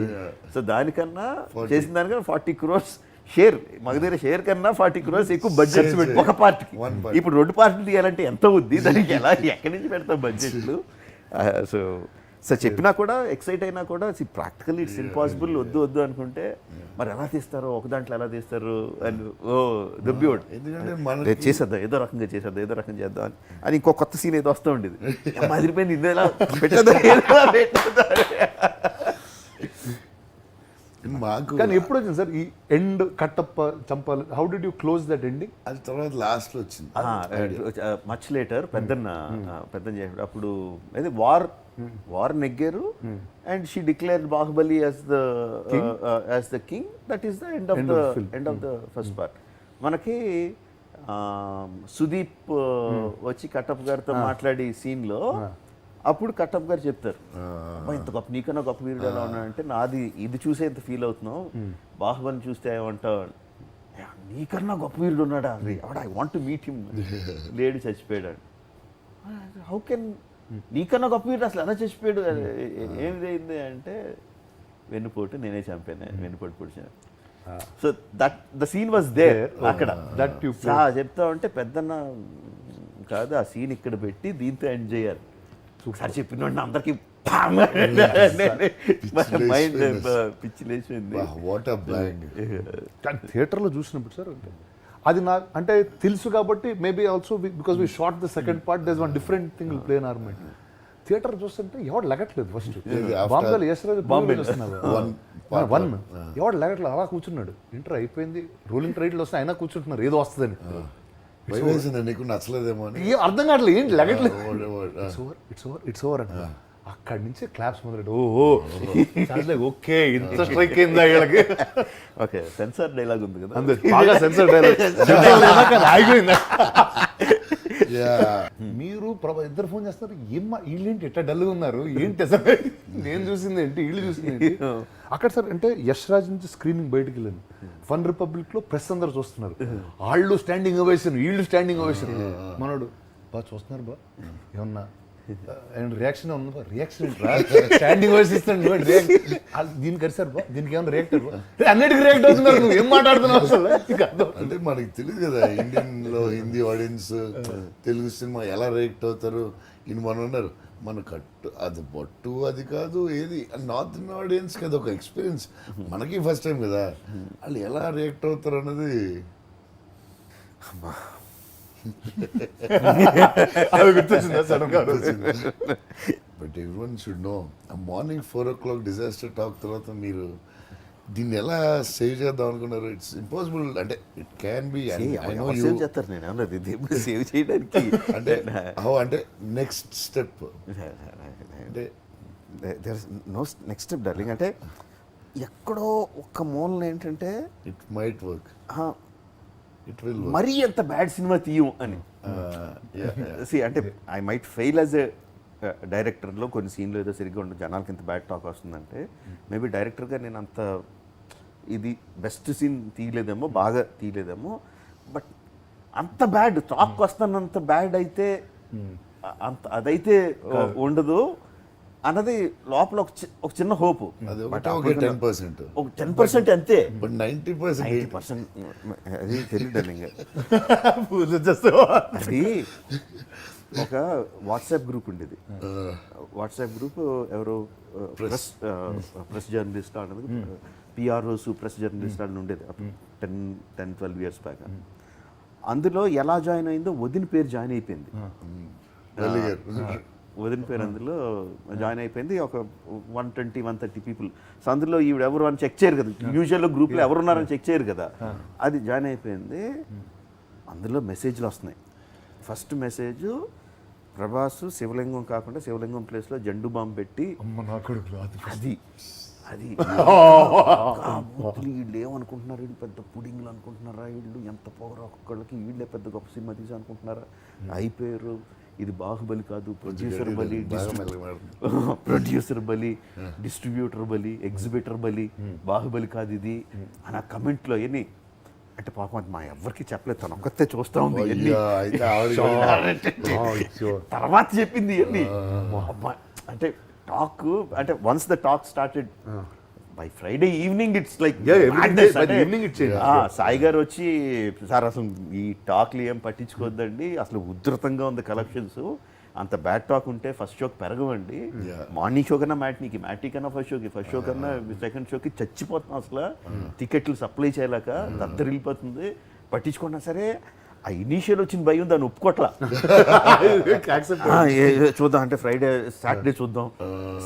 Speaker 3: సో దానికన్నా చేసిన దానికన్నా 40 crores షేర్. మగధీర షేర్ కన్నా 40 crores ఎక్కువ బడ్జెట్ ఒక పార్ట్కి. ఇప్పుడు 2 parts తీయాలంటే ఎంత అవుద్ది, దానికి ఎక్కడి నుంచి పెడతాం బడ్జెట్లు. సో చెప్పినా కూడా ఎక్సైట్ అయినా కూడా ప్రాక్టికల్లీ ఇట్స్ ఇంపాసిబుల్. వద్దు అనుకుంటే మరి ఎలా తీస్తారు, ఒక దాంట్లో ఎలా తీస్తారు అని దొబ్బివాడు. చేసేద్దాం ఏదో రకంగా చేద్దాం అని ఇంకో కొత్త సీన్ ఏదో వస్తూ ఉండేది. అదిరిపోయింది, ఇది ఎలా పెట్టేద్దాం.
Speaker 2: మాకు
Speaker 3: కానీ ఎప్పుడు వచ్చింది సార్ ఈ ఎండ్ కట్టప్ప చంపాలి? How did you close that ending?
Speaker 2: అది తర్వాత లాస్ట్లో వచ్చింది.
Speaker 3: మచ్ లేటర్ పెద్దన్న చేసాడు. అప్పుడు అయితే వార్ నెగ్గారు and she declared Baahubali as the king. That is the end of the first part. మనకి సుదీప్ వచ్చి కట్టప్ గారితో మాట్లాడి సీన్లో అప్పుడు కట్టప్ గారు చెప్తారు, అమ్మా ఇంత గొప్ప నీకన్నా గొప్ప వీరుడు ఎలా ఉన్నాడంటే నాది ఇది చూసే ఇంత ఫీల్ అవుతున్నావు, బాహుబలి చూస్తే ఏమంటావు, నీకన్నా గొప్ప వీరుడు ఉన్నాడా I want to meet him, లేడు చచ్చిపోయాడు. హౌ కెన్ నీకన్నా గొప్ప వీరుడు అసలు ఎలా చచ్చిపోయాడు, ఏమైంది అంటే వెన్నుపోటు నేనే చంపాను, వెన్నుపోటు పొడిచాను. So that the scene was there అక్కడ. చెప్తా ఉంటే పెద్దన్న కాదు ఆ సీన్ ఇక్కడ పెట్టి దీంతో ఎండ్ చేయాలి. ఒకసారి చెప్పిన అందరికి మైండ్ పిచ్చి లేచింది.
Speaker 1: కానీ థియేటర్లో చూసినప్పుడు సార్ అది నాకు అంటే తెలుసు కాబట్టి maybe also because we short the second part there one different thing will play in our mind. Theatre చూస్తుంటే ఎవడు లెగట్లేదు. ఫస్ట్ బాంబేలో బాంబే వన్ ఎవడు లెగట్లేదు, అలా కూర్చున్నాడు. ఇంటర్ అయిపోయింది, రూలింగ్ ట్రైడ్లు వస్తే అయినా కూర్చుంటున్నారు ఏదో వస్తుందని.
Speaker 2: నీకు నచ్చలేదేమో అని
Speaker 1: అర్థం కావట్లేదు, ఏంటి లెగట్లేదు. ఇట్స్ ఓవర్ అంటే అక్కడి నుంచి క్లాప్స్ మొదలెట్టు. ఓహో ఓకే ఇంత స్ట్రైక్ అయిందా వీళ్ళకి.
Speaker 3: ఓకే సెన్సార్ డైలాగ్ ఉంది కదా,
Speaker 1: అంతే బాగా సెన్సార్ డైలాగ్ ఆగిపోయిందా. మీరు ఇద్దరు ఫోన్ చేస్తారు, ఏమ్మా వీళ్ళేంటి ఎట్లా డల్గా ఉన్నారు ఏంటి అసలు, నేను చూసింది ఏంటి వీళ్ళు చూసింది ఏంటి అక్కడ సార్. అంటే యష్ రాజ్ నుంచి స్క్రీనింగ్ బయటకు వెళ్ళాను. ఫన్ రిపబ్లిక్ లో ప్రెస్ అందరు చూస్తున్నారు, వాళ్ళు స్టాండింగ్ ఓవేషన్ వీళ్ళు స్టాండింగ్ ఓవేషన్. మనోడు బాగా చూస్తున్నారు బా ఏమన్నా రియాక్షన్ ఉందా, రియాక్షన్ స్టాండింగ్ వాయిస్ ఇస్తాను దీనికి కరిసారు బా, దీనికి ఏమన్నా రియాక్టర్ అన్నిటికీ రియాక్ట్ అవుతున్నారు, నువ్వు ఏం మాట్లాడుతున్నావు అసలు.
Speaker 2: అంటే మనకి తెలియదు కదా ఇండియన్ లో హిందీ ఆడియన్స్ తెలుగు సినిమా ఎలా రియాక్ట్ అవుతారు. మనం ఉన్నారు మన కట్టు అది బొట్టు అది కాదు ఏది నార్త్ ఇండియన్ ఆడియన్స్ కదా ఒక ఎక్స్పీరియన్స్, మనకి ఫస్ట్ టైం కదా, వాళ్ళు ఎలా రియాక్ట్ అవుతారు అన్నది బట్ ఎవ్రీవన్ షుడ్ నో ఆ మార్నింగ్ 4 o'clock డిజాస్టర్ టాక్ తర్వాత మీరు దీన్ని ఎలా సేవ్ చేద్దాం అనుకున్నారు. It's impossible. అంటే ఇట్ క్యాన్ బి
Speaker 3: సేవ్ చేస్తారు, నేను అన్నది సేవ్ చేయడానికి
Speaker 2: అంటే అంటే నెక్స్ట్ స్టెప్ అంటే
Speaker 3: నో నెక్స్ట్ స్టెప్ డార్లింగ్. అంటే ఎక్కడో ఒక్క మూలన ఏంటంటే
Speaker 2: it might work, it will
Speaker 3: మరీ ఎంత బ్యాడ్ సినిమా తీయం అని. అంటే I might fail as a డైరెక్టర్లో కొన్ని సీన్లు ఏదో సరిగ్గా ఉండదు, జనాలకి ఇంత బ్యాడ్ టాక్ వస్తుందంటే మేబీ డైరెక్టర్గా నేను అంత ఇది బెస్ట్ సీన్ తీయలేదేమో, బాగా తీయలేదేమో, బట్ అంత బ్యాడ్ టాక్ వస్తున్నంత బ్యాడ్ అయితే అంత అదైతే ఉండదు అన్నది లోపల ఒక చిన్న హోపు. 10% అంతే,
Speaker 2: 90%
Speaker 3: అది తెలియదు. అది ఒక వాట్సాప్ గ్రూప్ ఉండేది. వాట్సాప్ గ్రూప్ ఎవరో ప్రెస్ జర్నలిస్ట్ అన్నది పిఆర్ఓస్ ప్రెస్ జర్నలిస్ట్ అని ఉండేది 10-12 years బ్యాక్. అందులో ఎలా జాయిన్ అయిందో వదిన పేరు జాయిన్ అయిపోయింది. వదిన పేరు అందులో జాయిన్ అయిపోయింది. ఒక 120-130 people. సో అందులో ఈవిడ ఎవరు అని చెక్ చేయరు కదా, యూజువల్గా గ్రూప్లో ఎవరున్నారని చెక్ చేయరు కదా, అది జాయిన్ అయిపోయింది. అందులో మెసేజ్లు వస్తున్నాయి. ఫస్ట్ మెసేజ్ ప్రభాస్ శివలింగం కాకుండా శివలింగం ప్లేస్లో జండు బాంబు పెట్టి అది అది వీళ్ళు ఏమనుకుంటున్నారు, వీళ్ళు పెద్ద పుడింగ్లు అనుకుంటున్నారా, వీళ్ళు ఎంత పొగరు ఒక్కొక్కళ్ళకి, వీళ్ళే పెద్ద గొప్ప సినిమా తీసి అనుకుంటున్నారా, అయిపోయారు. ఇది బాహుబలి కాదు, ప్రొడ్యూసర్ బలి, డిస్ట్రిబ్యూటర్ బలి, ఎగ్జిబిటర్ బలి, బాహుబలి కాదు ఇది అని ఆ కమెంట్లో ఎన్ని. అంటే పాపం అది మా ఎవరికి చెప్పలేదు, తను ఒక్కతే చూస్తా ఉంది తర్వాత చెప్పింది ఎన్ని. అంటే టాక్ అంటే once the talk started by Friday evening it's like Sai గారు వచ్చి సార్ అసలు ఈ టాక్లు ఏం పట్టించుకోవద్దండి, అసలు ఉధృతంగా ఉంది కలెక్షన్స్, అంత బ్యాడ్ టాక్ ఉంటే ఫస్ట్ షోకి పెరగవండి, మార్నింగ్ షో కన్నా మ్యాటీ కన్నా ఫస్ట్ షో కన్నా సెకండ్ షోకి చచ్చిపోతున్నాం, అసలు టికెట్లు సప్లై చేయలేక దద్దరిల్లిపోతుంది, పట్టించుకున్నా సరే ఆ ఇనీషియల్ వచ్చిన భయం దాన్ని ఒప్పుకోట్లా. చూద్దాం అంటే ఫ్రైడే సాటర్డే చూద్దాం,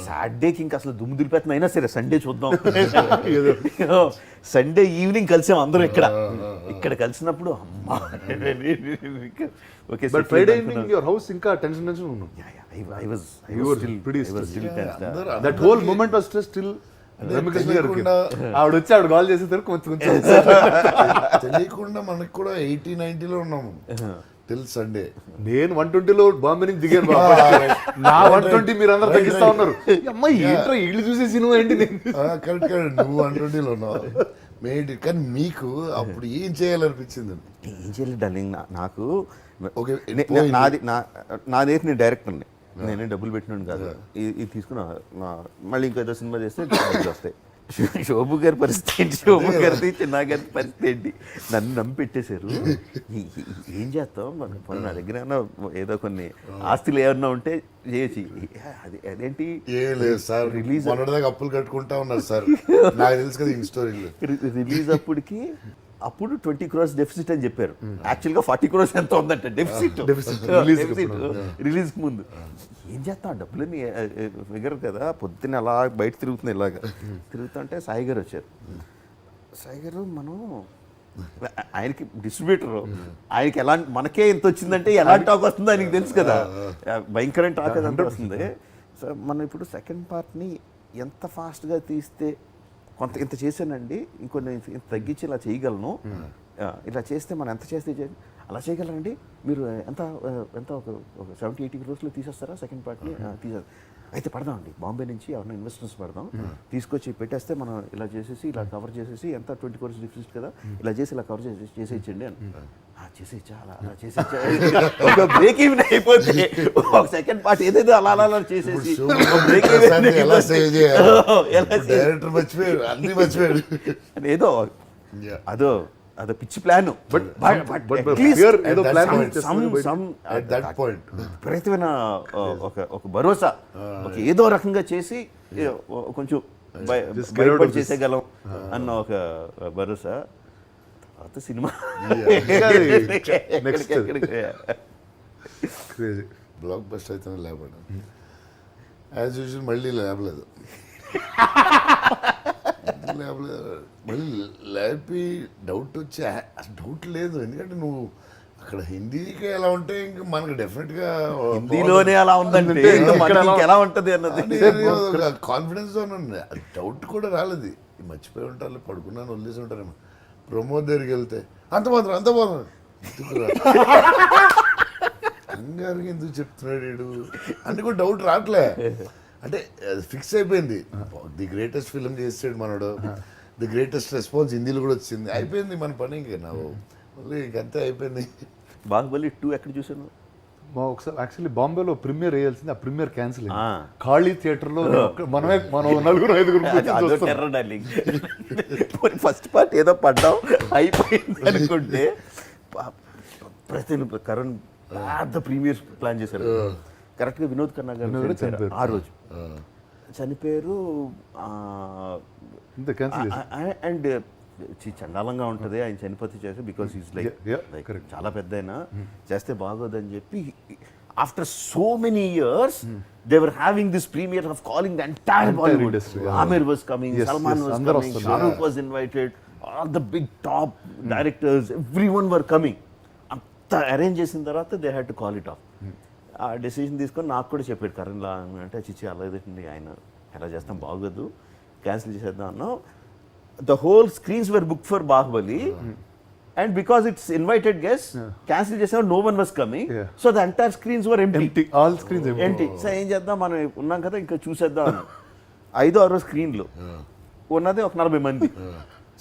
Speaker 3: సాటర్డేకి ఇంకా అసలు దుమ్ము దులిపేస్తున్నా అయినా సరే సండే చూద్దాం. సండే ఈవినింగ్ కలిసాం అందరం ఇక్కడ కలిసినప్పుడు అమ్మా okay
Speaker 1: Friday evening your house ఇంకా టెన్షన్ ఉన్నాం. That whole moment was still Ramyakrishna గారికి
Speaker 2: తెలియకుండా
Speaker 1: ఆవిడ వచ్చి ఆవిడ కాల్ చేసేసరికి కొంచెం కొంచెం
Speaker 2: తెలియకుండా మనకు కూడా 80-90లో ఉన్నాము టిల్ సండే.
Speaker 1: నేను 120లో బాంబే నుంచి దిగాను బాబా. నా 120 మీరు అందరూ తగ్గిస్తా ఉన్నారు. అమ్మాయి ఏంట్రా ఇల్లు చూసేసి నువ్వు ఏంటి?
Speaker 2: కరెక్ట్ నువ్వు 120లో ఉన్నావు మేడ్. కానీ మీకు అప్పుడు ఏం చేయాలనిపించింది?
Speaker 3: ఏం చేయలేదు డార్లింగ్, నాకు
Speaker 2: ఓకే
Speaker 3: నాదైతే నేను డైరెక్టర్ని, నేనే డబ్బులు పెట్టినాను కాదు. ఇది తీసుకున్నా మళ్ళీ ఇంకేదో సినిమా చేస్తే డబ్బులు వస్తాయి. శోభు గారి పరిస్థితి ఏంటి, శోభు గారిది చిన్న గారి పరిస్థితి ఏంటి, నన్ను నమ్మి పెట్టేశారు. ఏం చేస్తాం, మన నా దగ్గర ఏదో కొన్ని ఆస్తులు ఏమన్నా ఉంటే చేయొచ్చు. అదేంటి
Speaker 2: ఏం లేదు సార్, రిలీజ్ మొన్నటిదాకా అప్పులు కట్టుకుంటా ఉన్నారు సార్, నాకు తెలుసు కదా ఈ స్టోరీలు.
Speaker 3: రిలీజ్ అప్పుడు 20 crores డెఫిసిట్ అని చెప్పారు. యాక్చువల్గా 40 crores ఎంత ఉందంట డెఫిసిట్ రిలీజ్ కు ముందు. ఏం చేస్తాం, డబ్బులని ఫిగర్ కదా. పొద్దున్న అలా బయట తిరుగుతుంది, ఇలాగ తిరుగుతుంటే సాయి గారు వచ్చారు. సాయి గారు మనం ఆయనకి డిస్ట్రిబ్యూటర్, ఆయనకి ఎలా మనకే ఎంత వచ్చిందంటే ఎలాంటి టాక్ వస్తుందో ఆయనకి తెలుసు కదా, భయంకరమైన టాక్ అదంతా వస్తుంది. సో మనం ఇప్పుడు సెకండ్ పార్ట్ని ఎంత ఫాస్ట్గా తీస్తే కొంత ఇంత చేశానండి, ఇంకొన్ని ఇంత తగ్గించి ఇలా చేయగలను, ఇలా చేస్తే మనం ఎంత చేస్తే అలా చేయగలరండి మీరు, ఎంత ఎంత ఒక 70-80 crores తీసేస్తారా సెకండ్ పార్ట్ని? తీసేస్తారు. అయితే పడదామండి, బాంబే నుంచి ఎవరైనా ఇన్వెస్టర్స్ పడదాం, తీసుకొచ్చి పెట్టేస్తే మనం ఇలా చేసేసి ఇలా కవర్ చేసేసి ఎంత 20 crores డిఫిసిట్ కదా, ఇలా చేసి ఇలా కవర్ చేసేయచ్చండి అని. చేసేయచ్చా, అలా అలా చేసేయచ్చా, ఒక బ్రేక్ ఈవెన్ అయిపోతే ఒక సెకండ్ పార్ట్ ఏదైతే అలా అలా చేసేసి ఏదో అదో పిచ్చి ప్లాన్. విపరీతమైన ఒక భరోసా, ఒక ఏదో రకంగా చేసి కొంచెం బయటపడి చేసేయగలం అన్న ఒక భరోసా. తర్వాత సినిమా
Speaker 2: బ్లాక్ బస్టర్ అయితే లేపడం యాజ్ యూజువల్, మళ్ళీ లేపలేదు మళ్ళీ లేపి డౌట్ వచ్చి డౌట్ లేదు, ఎందుకంటే నువ్వు అక్కడ హిందీకి ఎలా ఉంటే ఇంకా మనకు డెఫినెట్గా
Speaker 3: హిందీలోనే అలా ఉందంటే ఎలా ఉంటుంది అన్నది
Speaker 2: కాన్ఫిడెన్స్ ఉంది. డౌట్ కూడా రాలేదు, మర్చిపోయి ఉంటారు, పడుకున్నాను వదిలేసి ఉంటారేమో. ప్రమోద్ దగ్గరికి వెళ్తే అంత మాత్రం కంగారుగా ఎందుకు చెప్తున్నాడు వీడు అని కూడా డౌట్ రావట్లే. అంటే ఫిక్స్ అయిపోయింది, ది గ్రేటెస్ట్ ఫిల్మ్ చేసాడు మనడు, ది గ్రేటెస్ట్ రెస్పాన్స్ హిందీలో కూడా వచ్చింది, అయిపోయింది మన పని. ఇంకా నాకు మళ్ళీ ఇంకంతే అయిపోయింది.
Speaker 3: బాహుబలి 2 ఎక్కడ చూసాను?
Speaker 1: ఒకసారి యాక్చువల్లీ బాంబేలో ప్రీమియర్ వేయాల్సింది, ఆ ప్రీమియర్ క్యాన్సిల్ అయింది. ఖాళీ థియేటర్లో మనం 4-5
Speaker 3: ఫస్ట్ పార్ట్ ఏదో పడ్డాం అయిపోయింది అనుకుంటే ప్రతి కరణ్ పెద్ద ప్రీమియర్ ప్లాన్ చేశారు. కరెక్ట్గా వినోద్ ఖన్నా గారు చనిపోయారు ఆ రోజు, చనిపోయారు. అండ్ చండాలంగా ఉంటుంది ఆయన చనిపోతే చేస్తే, బికాస్ ఈజ్ లైక్ చాలా పెద్ద అయినా చేస్తే బాగోదని చెప్పి after so many years they were having this premiere of calling the entire Bollywood. Aamir was coming, Salman was coming, Shahrukh was invited, all the big top directors, everyone were coming. అంత అరేంజ్ చేసిన తర్వాత they had to call it off. ఆ డెసిషన్ తీసుకొని నాకు కూడా చెప్పాడు కరణ్లా అంటే, చిచ్చి అలా ఏదండి ఆయన ఎలా చేస్తాం బాగోదు, క్యాన్సిల్ చేసేద్దాం అన్నాం. The whole screens were booked for Bahubali, and because it's invited guests, cancel చేసాం, no one was coming, so the entire screens were empty.
Speaker 1: All screens empty.
Speaker 3: So ఏం చేద్దాం, మనం ఉన్నాం కదా ఇంకా చూసేద్దాం అని 5-6 స్క్రీన్లు ఉన్నది ఒక 40 మంది.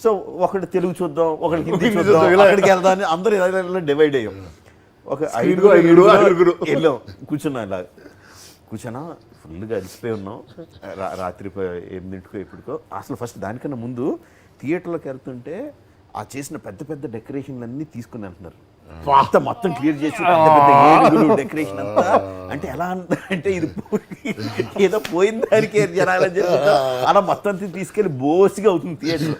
Speaker 3: సో ఒకటి తెలుగు చూద్దాం, ఒకటి హిందీ చూద్దాం, అక్కడికి వెళ్దాం అని అందరూ ఇలా డివైడ్ అయ్యాం. ఒక 5 వెళ్ళాం, కూర్చున్నాం, ఇలా కూర్చున్నా, ఫుల్గా అలిసిపోయి ఉన్నాం. రాత్రి 8 ఇప్పటికో. అసలు ఫస్ట్ దానికన్నా ముందు థియేటర్లోకి వెళ్తుంటే ఆ చేసిన పెద్ద పెద్ద డెకరేషన్లు అన్నీ తీసుకుని వెళ్తున్నారు. మొత్తం క్లియర్ చేసి పెద్ద పెద్ద ఏనుగులు డెకరేషన్ అంతా. అంటే ఎలా అంటే ఇది ఏదో పోయిన దానికి జనాలని చెప్పి అలా మొత్తం తీసుకెళ్ళి బోసిగా అవుతుంది థియేటర్.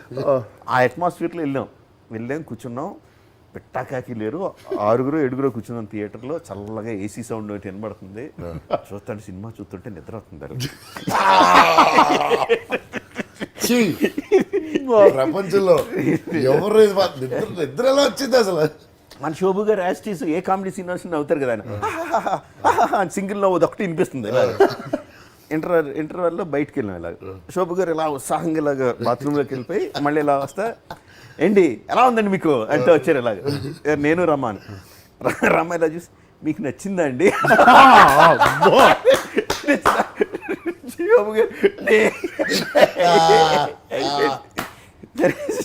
Speaker 3: ఆ అట్మాస్ఫియర్లో వెళ్ళాం కూర్చున్నాం. పెట్టాకాకి లేరు, 6-7 కూర్చున్నాం థియేటర్లో. చల్లగా ఏసీ సౌండ్ ఒకటి వినబడుతుంది. చూస్తుంటే సినిమా చూస్తుంటే నిద్ర అవుతుంది.
Speaker 2: ప్రపంచంలో ఎవరు నిద్ర ఎలా వచ్చింది అసలు?
Speaker 3: మన శోభు గారు యాస్టీస్ ఏ కామెడీ సీన్ అవుతారు కదా, ఆయన సింగిల్ నవ్వు ఒకటి వినిపిస్తుంది. ఇంటర్వెల్లో బయటికి వెళ్ళాం ఇలాగ. శోభ గారు ఇలా ఉత్సాహంగా ఇలాగ బాత్రూంలోకి వెళ్ళిపోయి మళ్ళీ ఇలా వస్తా, ఏంటి ఎలా ఉందండి మీకు అంటే వచ్చారు ఇలాగ. నేను రమ్మాను. రమ్మ ఇలా చూసి, మీకు నచ్చిందా అండి? శోభ గారు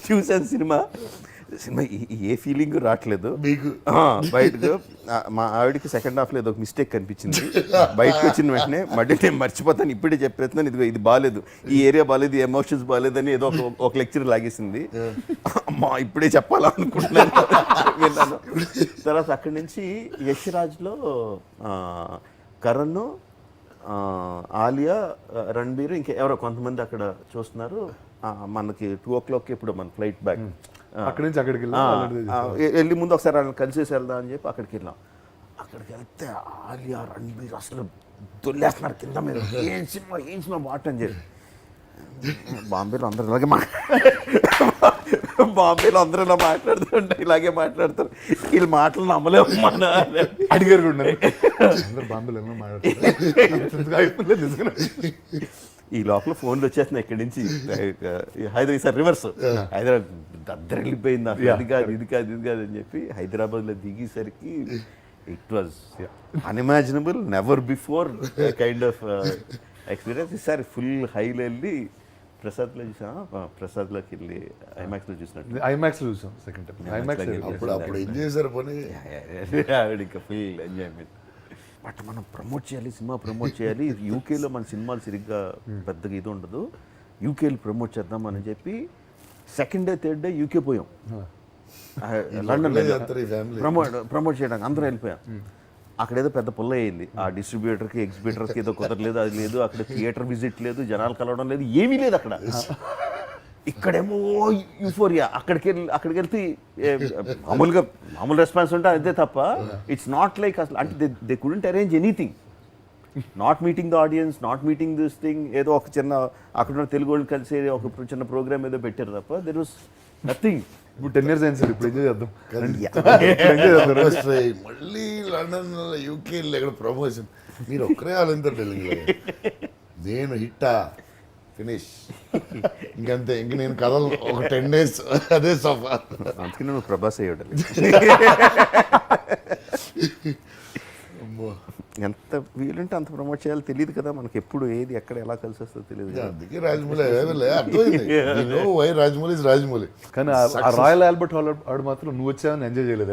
Speaker 3: చూసాను సినిమా ఏ ఫీలింగ్ రావట్లేదు
Speaker 2: మీకు
Speaker 3: బయటకు. మా ఆవిడకి సెకండ్ హాఫ్లో ఏదో ఒక మిస్టేక్ కనిపించింది. బయటకు వచ్చిన వెంటనే మళ్ళీ నేను మర్చిపోతాను, ఇప్పుడే చెప్పేస్తున్నాను, ఇది బాగాలేదు, ఈ ఏరియా బాగాలేదు, ఈ ఎమోషన్స్ బాగాలేదని ఏదో ఒక లెక్చర్ లాగేసింది. అమ్మా ఇప్పుడే చెప్పాలనుకుంటున్నాను విన్నాను. తర్వాత అక్కడి నుంచి యశ్రాజ్లో కరణ్, ఆలియా, రణబీర్, ఇంకా ఎవరో కొంతమంది అక్కడ చూస్తున్నారు. మనకి 2 o'clock ఇప్పుడు మన ఫ్లైట్ బ్యాక్.
Speaker 1: అక్కడి నుంచి అక్కడికి
Speaker 3: వెళ్ళి ముందు ఒకసారి వాళ్ళని కలిసేసి వెళ్దాం అని చెప్పి అక్కడికి వెళ్ళాం. అక్కడికి వెళ్తే ఆలియా, రణబీర్ అసలు దొల్లేస్తున్నారు కింద మీద. ఏం సినిమా వాట్ అని చెప్పి బాంబేలో అందరూ ఇలాగే ఇలా మాట్లాడుతుంటే ఇలాగే మాట్లాడతారు. వీళ్ళు మాటలు నమ్మలేము. మన
Speaker 1: అడిగారు కూడా బాంబేలో మాట్లాడుతున్నారు.
Speaker 3: ఈ లోపల ఫోన్లు వచ్చేస్తున్నాయి ఇక్కడి నుంచి. హైదరాబాద్ సార్ రివర్స్ హైదరాబాద్ దగ్గర వెళ్ళిపోయింది. అసలు ఇది కాదు అని చెప్పి హైదరాబాద్లో దిగేసరికి it was unimaginable, never before kind of experience. ఈసారి ఫుల్ హైలో వెళ్ళి ప్రసాద్లో చూసాం. ప్రసాద్లోకి వెళ్ళి ఐమాక్స్లో చూసినట్టు.
Speaker 1: ఐమాక్స్లో చూసాం సెకండ్ టైం. ఐమాక్స్
Speaker 2: అప్పుడు ఏం చేశారు పని,
Speaker 3: ఆవిడ ఇంకా ఫుల్ ఎంజాయ్మెంట్. బట్ మనం ప్రమోట్ చేయాలి, సినిమా ప్రమోట్ చేయాలి. యూకేలో మన సినిమాలు సరిగ్గా పెద్దగా ఇది ఉండదు, యూకేలో ప్రమోట్ చేద్దాం అని చెప్పి second day third day UK పోయాం. లండన్ ప్రమోట్ చేయడానికి అందరూ వెళ్ళిపోయాం. అక్కడ ఏదో పెద్ద పుల్ల అయింది. ఆ డిస్ట్రిబ్యూటర్కి ఎగ్జిబ్యూటర్కి ఏదో కుదరలేదు, అది లేదు, అక్కడ థియేటర్ విజిట్ లేదు, జనాలు కలవడం లేదు, ఏమీ లేదు అక్కడ. ఇక్కడేమో యూఫోరియా. అక్కడికి వెళ్తే మామూలు రెస్పాన్స్ ఉంటే అదే తప్ప ఇట్స్ నాట్ లైక్ అసలు అంటే they couldn't arrange anything. Not meeting the audience, not meeting this thing. ఏదో ఒక చిన్న అక్కడ తెలుగు వాళ్ళు కలిసి ఒక చిన్న ప్రోగ్రామ్ ఏదో పెట్టారు తప్ప దెర్ వాస్ నథింగ్.
Speaker 1: ఇప్పుడు 10 years అయింది సార్, ఇప్పుడు ఎంజాయ్ చేద్దాం.
Speaker 2: మళ్ళీ లండన్ యూకే ఎక్కడ ప్రమోషన్ మీరు ఒక్కరే వాళ్ళంతా ఢిల్లీలో. నేను హిట్టా ఫినిష్ ఇంకంతే. ఇంక నేను కథలు ఒక 10 days అదే సఫా.
Speaker 3: అందుకని నువ్వు ప్రభాస్ అయ్యాడు. ఎంత వీలుంటే అంత ప్రమోట్ చేయాలో తెలియదు కదా మనకి. ఎప్పుడు ఏది ఎక్కడ ఎలా కలిసి వస్తుందో తెలియదు.
Speaker 2: అందుకే రాజమౌళి అర్థమైంది. రాజమౌళి ఇస్ రాజమౌళి.
Speaker 1: కానీ ఆ రాయల్ ఆల్బర్ట్ హాల్ ఆడు మాత్రం నువ్వు వచ్చావని ఎంజాయ్ చేయలేదు.